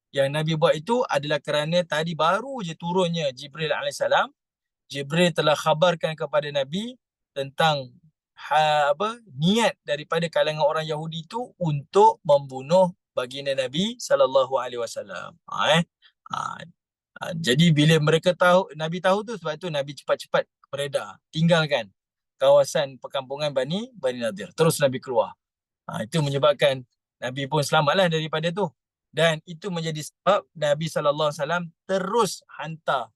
Yang Nabi buat itu adalah kerana tadi baru je turunnya Jibril AS. Jibril telah khabarkan kepada Nabi tentang niat daripada kalangan orang Yahudi itu untuk membunuh baginda Nabi SAW. Jadi bila Nabi tahu tu, sebab tu Nabi cepat-cepat beredar, tinggalkan kawasan perkampungan Bani Nadir. Terus Nabi keluar. Itu menyebabkan Nabi pun selamatlah daripada tu. Dan itu menjadi sebab Nabi SAW terus hantar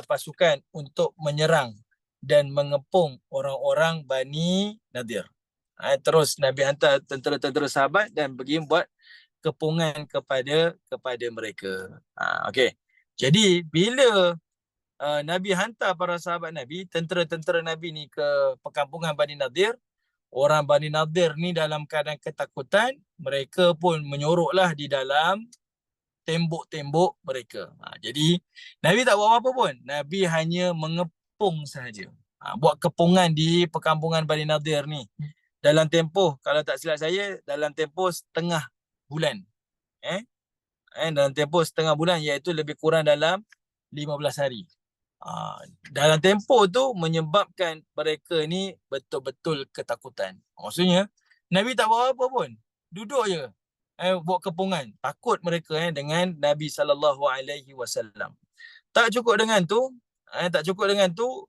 pasukan untuk menyerang dan mengepung orang-orang Bani Nadir. Terus Nabi hantar tentera-tentera sahabat dan pergi buat kepungan kepada mereka. Okey. Jadi bila Nabi hantar para sahabat Nabi, tentera-tentera Nabi ni ke perkampungan Bani Nadir, orang Bani Nadir ni dalam keadaan ketakutan, mereka pun menyoroklah di dalam tembok-tembok mereka. Jadi Nabi tak buat apa pun. Nabi hanya mengepung sahaja. Buat kepungan di perkampungan Bani Nadir ni. Dalam tempoh, kalau tak silap saya, dalam tempoh setengah bulan. Dalam tempoh setengah bulan, iaitu lebih kurang dalam 15 hari. Dalam tempoh tu menyebabkan mereka ni betul-betul ketakutan. Maksudnya, Nabi tak buat apa pun. Duduk je. Buat kepungan. Takut mereka dengan Nabi SAW. Tak cukup dengan tu,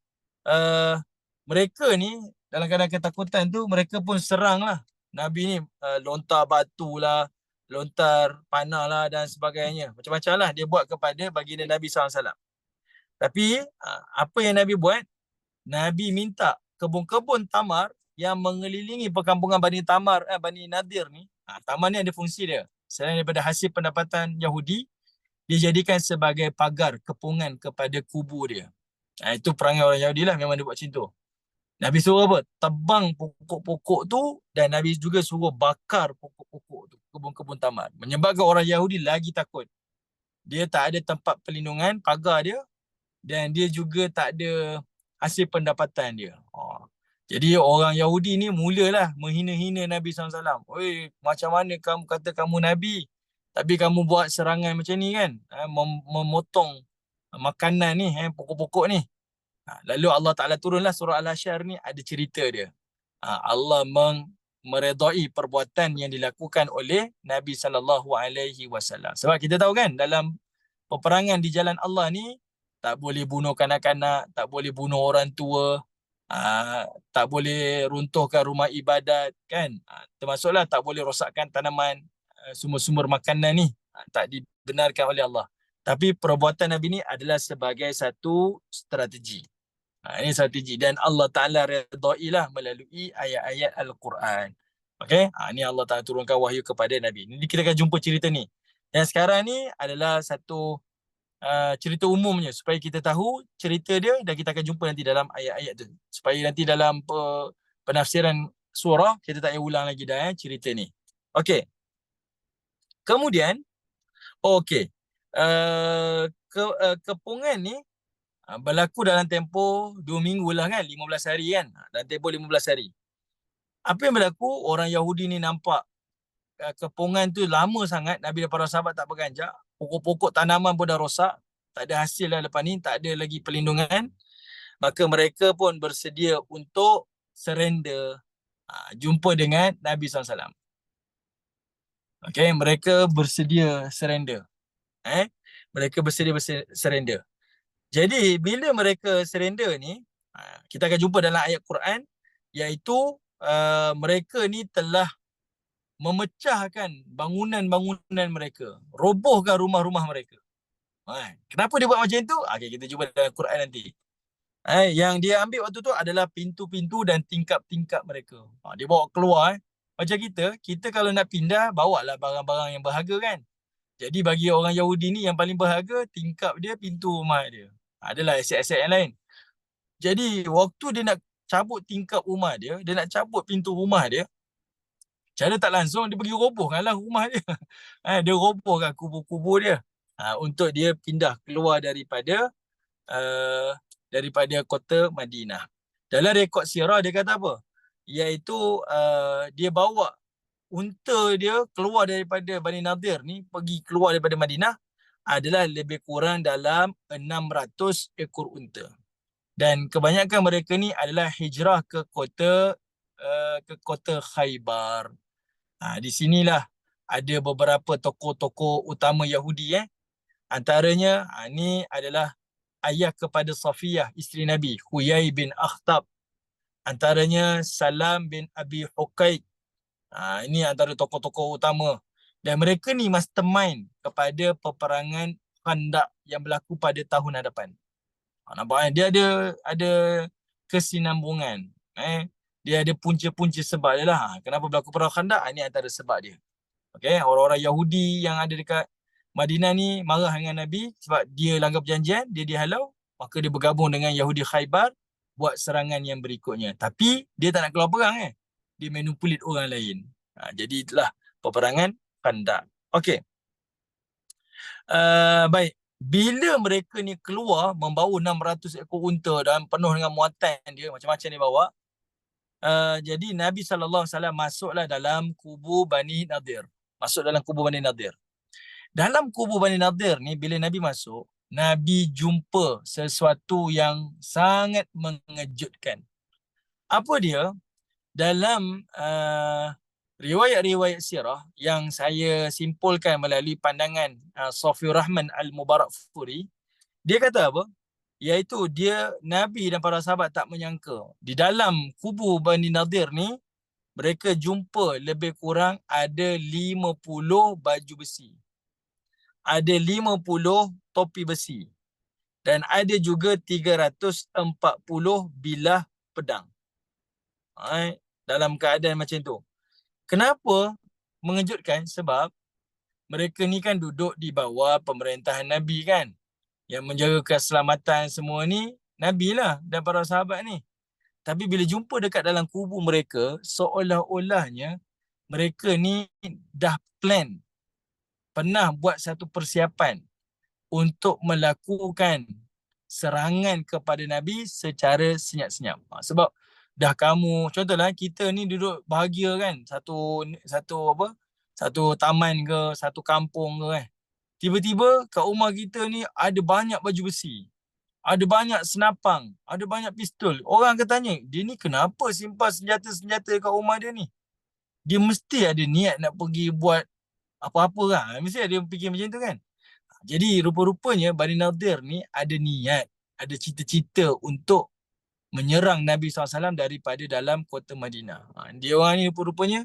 mereka ni dalam keadaan ketakutan tu, mereka pun serang lah. Nabi ni lontar batu lah, lontar panah lah dan sebagainya. Macam-macam lah dia buat kepada baginda Nabi SAW. Tapi apa yang Nabi buat? Nabi minta kebun-kebun tamar yang mengelilingi perkampungan Bani Nadir ni. Tamar ni ada fungsi dia. Selain daripada hasil pendapatan Yahudi, dia jadikan sebagai pagar kepungan kepada kubur dia. Itu perangai orang Yahudi lah, memang dia buat macam tu. Nabi suruh apa? Tebang pokok-pokok tu, dan Nabi juga suruh bakar pokok-pokok tu, kebun-kebun tamar. Menyebabkan orang Yahudi lagi takut. Dia tak ada tempat perlindungan, pagar dia, dan dia juga tak ada hasil pendapatan dia. Jadi orang Yahudi ni mulalah menghina-hina Nabi SAW. Macam mana kamu kata kamu Nabi, tapi kamu buat serangan macam ni kan? Memotong makanan ni, pokok-pokok ni. Lalu Allah Ta'ala turunlah surah Al-Hasyr ni, ada cerita dia. Allah meredai perbuatan yang dilakukan oleh Nabi SAW. Sebab kita tahu kan, dalam peperangan di jalan Allah ni, tak boleh bunuh kanak-kanak, tak boleh bunuh orang tua, tak boleh runtuhkan rumah ibadat kan. Termasuklah tak boleh rosakkan tanaman, sumber-sumber makanan ni, tak dibenarkan oleh Allah. Tapi perbuatan Nabi ni adalah sebagai satu strategi. Ini strategi dan Allah Ta'ala redailah melalui ayat-ayat Al-Quran. Okay? Ini Allah Ta'ala turunkan wahyu kepada Nabi. Ini kita akan jumpa cerita ni. Yang sekarang ni adalah satu cerita umumnya supaya kita tahu cerita dia dan kita akan jumpa nanti dalam ayat-ayat tu. Supaya nanti dalam penafsiran surah kita tak payah ulang lagi dah cerita ni. Okay. Kemudian, okay. Kepungan ni berlaku dalam tempoh 2 minggu lah kan, 15 hari kan. Dalam tempoh 15 hari. Apa yang berlaku? Orang Yahudi ni nampak kepungan tu lama sangat, Nabi dan para sahabat tak berganjak. Pokok-pokok tanaman pun dah rosak. Tak ada hasil lah lepas ni, tak ada lagi perlindungan. Maka mereka pun bersedia untuk surrender. Jumpa dengan Nabi SAW. Okay, mereka bersedia surrender. Mereka bersedia surrender. Jadi bila mereka surrender ni, kita akan jumpa dalam ayat Quran, iaitu mereka ni telah memecahkan bangunan-bangunan mereka, robohkan rumah-rumah mereka. Kenapa dia buat macam tu? Okay, kita jumpa dalam Quran nanti. Yang dia ambil waktu tu adalah pintu-pintu dan tingkap-tingkap mereka. Dia bawa keluar. Macam kita kalau nak pindah, bawa lah barang-barang yang berharga kan. Jadi bagi orang Yahudi ni yang paling berharga, tingkap dia, pintu rumah dia. Adalah aset-aset yang lain. Jadi waktu dia nak cabut tingkap rumah dia nak cabut pintu rumah dia, cara tak langsung dia pergi robohkanlah rumah dia. Dia robohkan kubur-kubur dia untuk dia pindah keluar daripada kota Madinah. Dalam rekod sirah dia kata apa? Iaitu dia bawa unta dia keluar daripada Bani Nadir ni, pergi keluar daripada Madinah adalah lebih kurang dalam 600 ekor unta. Dan kebanyakan mereka ni adalah hijrah ke kota Khaybar. Di sinilah ada beberapa tokoh-tokoh utama Yahudi. Antaranya ni adalah ayah kepada Safiyah, isteri Nabi, Huyai bin Akhtab. Antaranya Salam bin Abi Huqaid. Ini antara tokoh-tokoh utama. Dan mereka ni mastermind kepada peperangan Khandaq yang berlaku pada tahun hadapan. Nampak dia ada kesinambungan. Dia ada punca-punca sebab dia lah. Kenapa berlaku perang Khandaq? Ini antara sebab dia. Okay, orang-orang Yahudi yang ada dekat Madinah ni marah dengan Nabi sebab dia langgar perjanjian, dia dihalau. Maka dia bergabung dengan Yahudi Khaybar buat serangan yang berikutnya. Tapi dia tak nak keluar perang. Dia manipulit orang lain. Jadi itulah peperangan Khandaq. Okey. Baik. Bila mereka ni keluar membawa 600 ekor unta dan penuh dengan muatan dia, macam-macam dia bawa. Jadi Nabi SAW masuklah dalam kubu Bani Nadir. Masuk dalam kubu Bani Nadir. Dalam kubu Bani Nadir ni, bila Nabi masuk, Nabi jumpa sesuatu yang sangat mengejutkan. Apa dia? Dalam riwayat-riwayat sirah yang saya simpulkan melalui pandangan Safiur Rahman Al-Mubarakfuri, dia kata apa? Iaitu Nabi dan para sahabat tak menyangka di dalam kubu Bani Nadir ni mereka jumpa lebih kurang ada 50 baju besi. Ada 50 topi besi. Dan ada juga 340 bilah pedang. Dalam keadaan macam tu. Kenapa mengejutkan? Sebab mereka ni kan duduk di bawah pemerintahan Nabi kan. Yang menjaga keselamatan semua ni Nabi lah dan para sahabat ni. Tapi bila jumpa dekat dalam kubu mereka, seolah-olahnya mereka ni dah plan, pernah buat satu persiapan untuk melakukan serangan kepada Nabi secara senyap-senyap. Sebab dah kamu, contohlah kita ni duduk bahagia kan, satu taman ke, satu kampung ke. Tiba-tiba kat rumah kita ni ada banyak baju besi, ada banyak senapang, ada banyak pistol. Orang akan tanya, dia ni kenapa simpan senjata-senjata kat rumah dia ni? Dia mesti ada niat nak pergi buat apa-apa kan? Mesti ada fikir macam tu kan? Jadi rupa-rupanya Bani Nadir ni ada niat, ada cita-cita untuk menyerang Nabi SAW daripada dalam kota Madinah. Dia orang ni rupa-rupanya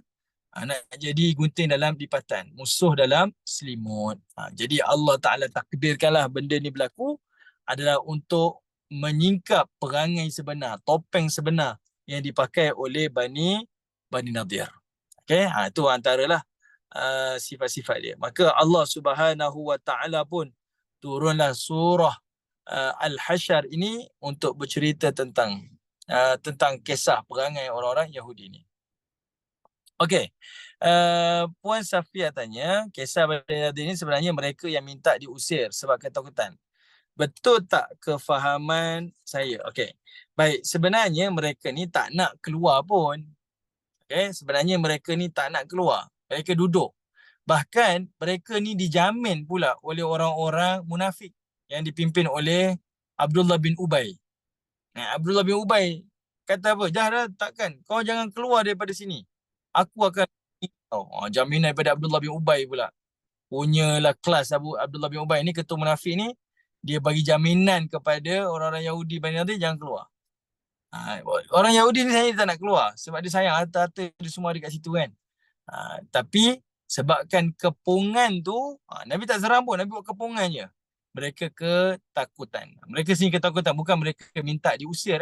nak jadi gunting dalam lipatan, musuh dalam selimut. Jadi Allah Ta'ala takdirkanlah benda ni berlaku adalah untuk menyingkap perangai sebenar, topeng sebenar yang dipakai oleh Bani Nadir. Okay, itu antaralah sifat-sifat dia. Maka Allah Subhanahu Wa Ta'ala pun turunlah surah Al-Hasyr ini untuk bercerita tentang kisah perangai orang-orang Yahudi ini. Okey. Puan Safia tanya, kisah Bani Nadir ini sebenarnya mereka yang minta diusir sebab ketakutan. Betul tak kefahaman saya? Okey. Baik, sebenarnya mereka ni tak nak keluar pun. Okey, sebenarnya mereka ni tak nak keluar. Mereka duduk. Bahkan mereka ni dijamin pula oleh orang-orang munafik yang dipimpin oleh Abdullah bin Ubay. Abdullah bin Ubay kata apa? Jahra, takkan kau jangan keluar daripada sini. Aku akan jaminan daripada Abdullah bin Ubay pula. Punyalah kelas Abdullah bin Ubay ni, ketua munafik ni, dia bagi jaminan kepada orang-orang Yahudi Bani Nadir jangan keluar. Orang Yahudi ni saya tak nak keluar sebab dia sayang harta-harta dia semua dekat situ kan. Tapi sebabkan kepungan tu, Nabi tak serang pun, Nabi buat kepungan je. Mereka ketakutan. Mereka sini ketakutan, bukan mereka minta diusir.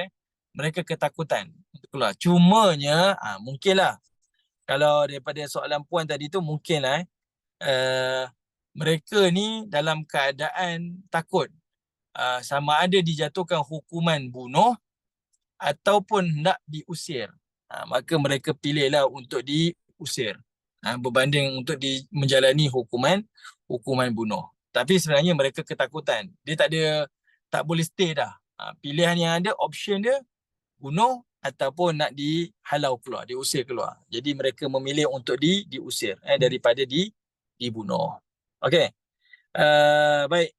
Mereka ketakutan untuk keluar. Cumanya, mungkinlah kalau daripada soalan puan tadi tu, mungkinlah mereka ni dalam keadaan takut. Sama ada dijatuhkan hukuman bunuh ataupun nak diusir. Maka mereka pilihlah untuk diusir. Berbanding untuk menjalani hukuman bunuh. Tapi sebenarnya mereka ketakutan. Dia tak boleh stay dah. Pilihan yang ada, option dia bunuh ataupun nak dihalau keluar, diusir keluar. Jadi mereka memilih untuk diusir daripada dibunuh. Okey. Baik.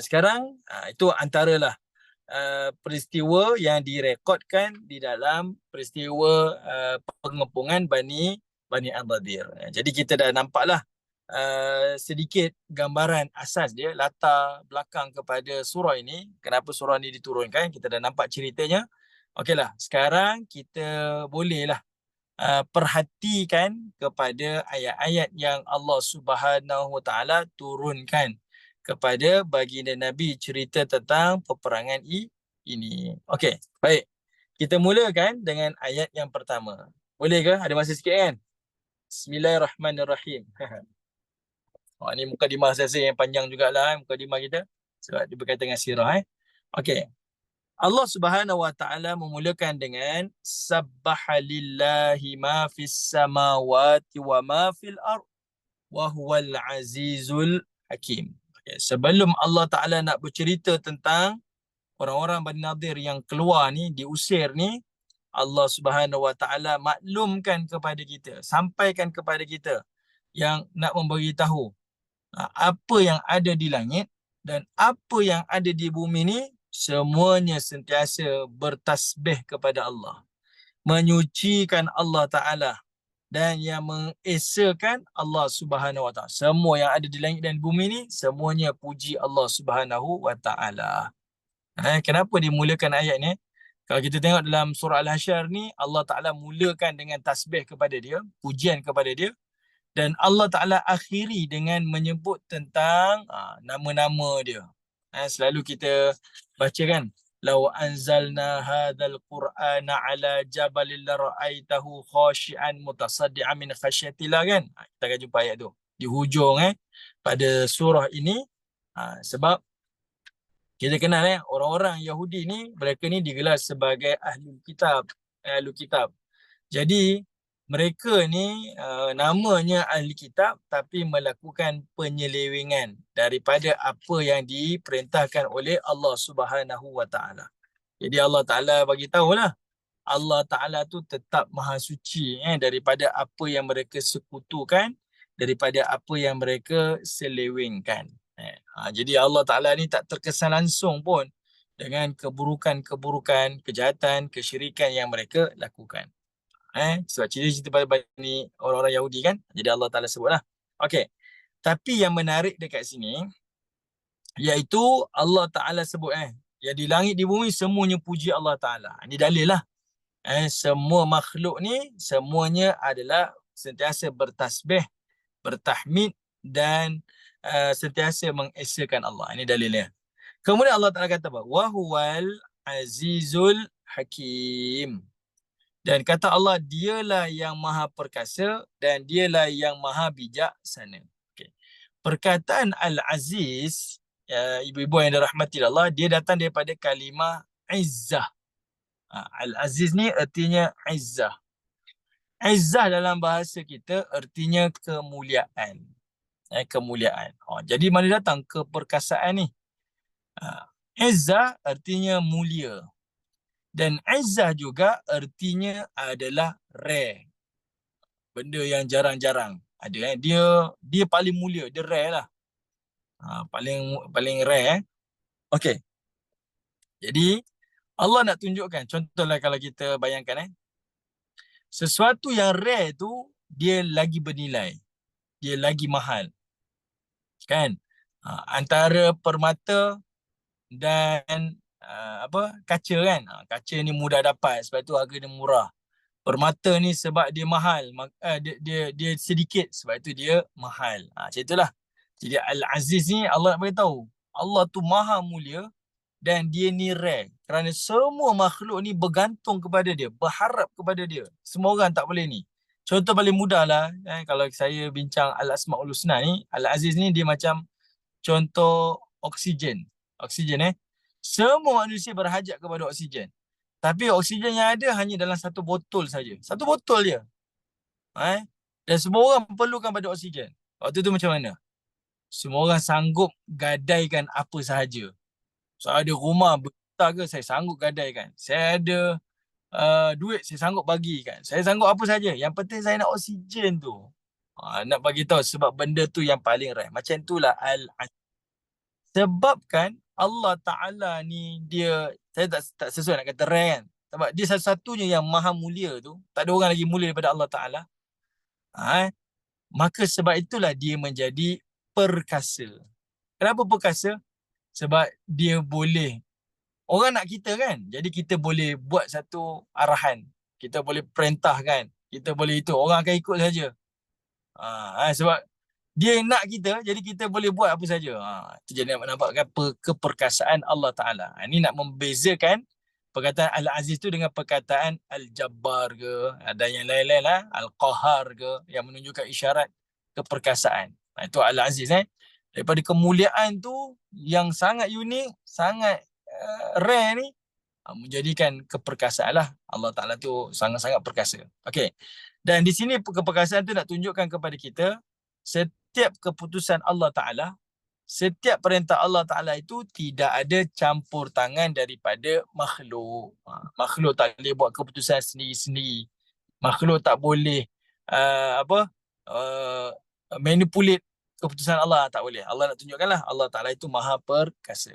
Sekarang itu antaralah peristiwa yang direkodkan di dalam peristiwa pengepungan Bani Nadir. Jadi kita dah nampaklah sedikit gambaran asas dia, latar belakang kepada surah ini, kenapa surah ini diturunkan, kita dah nampak ceritanya. Okeylah, sekarang kita bolehlah perhatikan kepada ayat-ayat yang Allah Subhanahu Wa Taala turunkan kepada baginda Nabi cerita tentang peperangan ini. Okey, baik. Kita mulakan dengan ayat yang pertama. Boleh ke? Ada masa sikit kan? Bismillahirrahmanirrahim. Ini mukadimah saya yang panjang jugalah, mukadimah kita. Sebab dia berkaitan dengan sirah. Okey. Allah Subhanahu Wa Taala memulakan dengan Sabbaha lillahi ma fis samawati wa ma fil ard wa huwal azizul hakim. Sebelum Allah Ta'ala nak bercerita tentang orang-orang Bani Nadir yang keluar ni, diusir ni, Allah Subhanahu Wa Ta'ala maklumkan kepada kita, sampaikan kepada kita yang nak memberitahu apa yang ada di langit dan apa yang ada di bumi ni, semuanya sentiasa bertasbih kepada Allah, menyucikan Allah Ta'ala dan yang mengesakan Allah Subhanahu Wa Taala. Semua yang ada di langit dan bumi ni semuanya puji Allah Subhanahu Wa Taala. Kenapa dimulakan ayat ni? Kalau kita tengok dalam surah Al-Hasyr ni, Allah Taala mulakan dengan tasbih kepada dia, pujian kepada dia, dan Allah Taala akhiri dengan menyebut tentang nama-nama dia. Selalu kita baca kan, Lau anzalna hadzal Qur'ana ala jabalin la ra'aitahu khashi'an mutasaddian min khasyatillah kan. Kita akan jumpa ayat tu di hujung pada surah ini. Sebab kita kenal orang-orang Yahudi ni, mereka ni digelar sebagai ahli kitab. Jadi mereka ni namanya ahli kitab tapi melakukan penyelewengan daripada apa yang diperintahkan oleh Allah Subhanahu Wa Taala. Jadi Allah Taala bagi tahulah, Allah Taala tu tetap maha suci daripada apa yang mereka sekutukan, daripada apa yang mereka selewengkan. Jadi Allah Taala ni tak terkesan langsung pun dengan keburukan-keburukan, kejahatan, kesyirikan yang mereka lakukan. Sebab cerita pada Bani orang-orang Yahudi kan. Jadi Allah Ta'ala sebutlah. Okey. Tapi yang menarik dekat sini, iaitu Allah Ta'ala sebut yang di langit di bumi semuanya puji Allah Ta'ala. Ini dalil lah. Semua makhluk ni semuanya adalah sentiasa bertasbih, bertahmid dan sentiasa mengesakan Allah. Ini dalilnya. Kemudian Allah Ta'ala kata apa? Wahuwal azizul hakim. Dan kata Allah, dialah yang maha perkasa dan dialah yang maha bijaksana. Okay. Perkataan Al-Aziz, ibu-ibu yang dirahmati Allah, dia datang daripada kalimah izzah. Al-Aziz ni artinya izzah. Izzah dalam bahasa kita artinya kemuliaan. Kemuliaan. Jadi mana datang keperkasaan ni? Izzah artinya mulia. Dan izzah juga artinya adalah rare. Benda yang jarang-jarang ada. Dia paling mulia, dia rare lah. Paling rare. Okey. Jadi Allah nak tunjukkan, contohlah kalau kita bayangkan sesuatu yang rare tu dia lagi bernilai. Dia lagi mahal. Kan? Antara permata dan kaca kan. Kaca ni mudah dapat sebab tu harga dia murah. Permata ni sebab dia mahal, dia sedikit sebab itu dia mahal. Macam itulah. Jadi Al-Aziz ni Allah nak beritahu, Allah tu maha mulia dan dia ni rare. Kerana semua makhluk ni bergantung kepada dia, berharap kepada dia. Semua orang tak boleh ni. Contoh paling mudah lah, kalau saya bincang Al-Asma'ul Husna ni, Al-Aziz ni dia macam contoh oksigen. Oksigen semua manusia berhajat kepada oksigen. Tapi oksigen yang ada hanya dalam satu botol saja. Satu botol je. Dan semua orang perlukan pada oksigen. Waktu tu macam mana? Semua orang sanggup gadaikan apa sahaja. Saya ada rumah besar ke, saya sanggup gadaikan. Saya ada duit, saya sanggup bagikan. Saya sanggup apa saja. Yang penting saya nak oksigen tu. Nak bagi tahu sebab benda tu yang paling rare. Macam itulah sebabkan Allah Ta'ala ni dia, saya tak sesuai nak kata rare kan. Sebab dia satu-satunya yang maha mulia tu. Tak ada orang lagi mulia daripada Allah Ta'ala. Maka sebab itulah dia menjadi perkasa. Kenapa perkasa? Sebab dia boleh, orang nak kita kan. Jadi kita boleh buat satu arahan. Kita boleh perintahkan. Kita boleh itu. Orang akan ikut saja. Sebab dia nak kita, jadi kita boleh buat apa saja. Itu jadi nampakkan keperkasaan Allah Ta'ala. Ini nak membezakan perkataan Al-Aziz tu dengan perkataan Al-Jabbar ke, ada yang lain-lain lah, Al-Qahar ke, yang menunjukkan isyarat keperkasaan. Itu Al-Aziz. Daripada kemuliaan tu yang sangat unik, sangat rare ni, menjadikan keperkasaan lah. Allah Ta'ala tu sangat-sangat perkasa. Okey. Dan di sini keperkasaan tu nak tunjukkan kepada kita, setiap keputusan Allah Ta'ala, setiap perintah Allah Ta'ala itu tidak ada campur tangan daripada makhluk. Makhluk tak boleh buat keputusan sendiri-sendiri. Makhluk tak boleh manipulate keputusan Allah. Tak boleh. Allah nak tunjukkanlah Allah Ta'ala itu maha perkasa.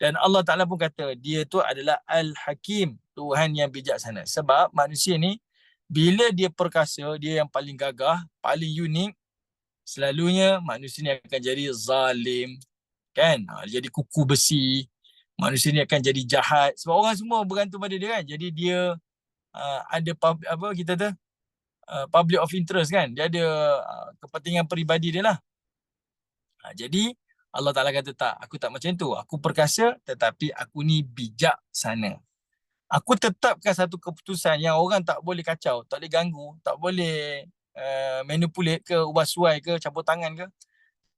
Dan Allah Ta'ala pun kata dia tu adalah Al-Hakim, Tuhan yang bijaksana. Sebab manusia ni bila dia perkasa, dia yang paling gagah, paling unik, selalunya manusia ni akan jadi zalim, kan? Jadi kuku besi. Manusia ni akan jadi jahat sebab orang semua bergantung pada dia kan. Jadi dia ada public of interest kan. Dia ada kepentingan peribadi dia lah. Jadi Allah Ta'ala kata tak, aku tak macam tu. Aku perkasa tetapi aku ni bijaksana. Aku tetapkan satu keputusan yang orang tak boleh kacau, tak boleh ganggu, tak boleh manipulate ke, ubah suai ke, campur tangan ke.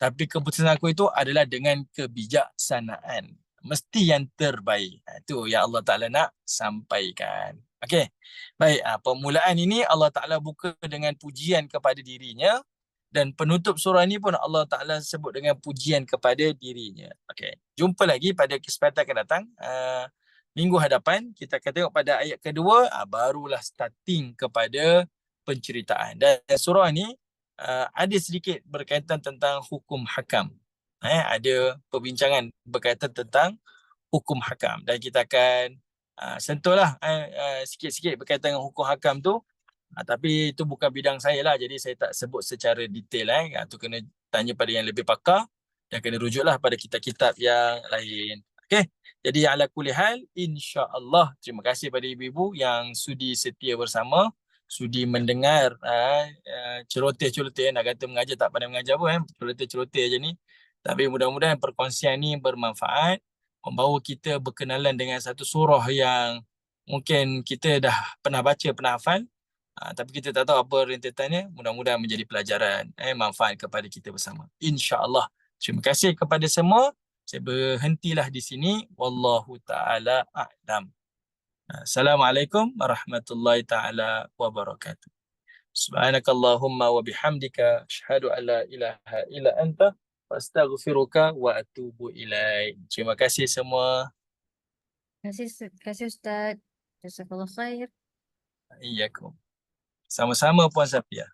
Tapi keputusan aku itu adalah dengan kebijaksanaan. Mesti yang terbaik. Itu yang Allah Ta'ala nak sampaikan. Okey. Baik, permulaan ini Allah Ta'ala buka dengan pujian kepada dirinya. Dan penutup surah ini pun Allah Ta'ala sebut dengan pujian kepada dirinya. Okey. Jumpa lagi pada kesempatan akan datang. Minggu hadapan kita akan tengok pada ayat kedua, barulah starting kepada penceritaan. Dan surah ni ada sedikit berkaitan tentang hukum hakam. Ada perbincangan berkaitan tentang hukum hakam. Dan kita akan sentuhlah sikit-sikit berkaitan dengan hukum hakam tu. Tapi itu bukan bidang saya lah. Jadi saya tak sebut secara detail. Itu kena tanya pada yang lebih pakar dan kena rujuklah pada kitab-kitab yang lain. Okey. Jadi ala kulli hal, insya-Allah terima kasih pada ibu-ibu yang sudi setia bersama, sudi mendengar celoteh-celoteh, nak kata mengajar tak pandai mengajar pun celoteh-celoteh je ni. Tapi mudah-mudahan perkongsian ni bermanfaat, membawa kita berkenalan dengan satu surah yang mungkin kita dah pernah baca, pernah hafal, tapi kita tak tahu apa rentetannya. Mudah-mudahan menjadi pelajaran, manfaat kepada kita bersama. InsyaAllah. Terima kasih kepada semua. Saya berhentilah di sini. Wallahu ta'ala a'lam. Assalamualaikum warahmatullahi ta'ala wabarakatuh. Subhanakallahumma wa bihamdika asyhadu an la ilaha illa anta wa astaghfiruka wa atubu ilaik. Terima kasih semua. Terima kasih Ustaz. Jazakallah khair. Iyakum. Sama-sama Puan Safia.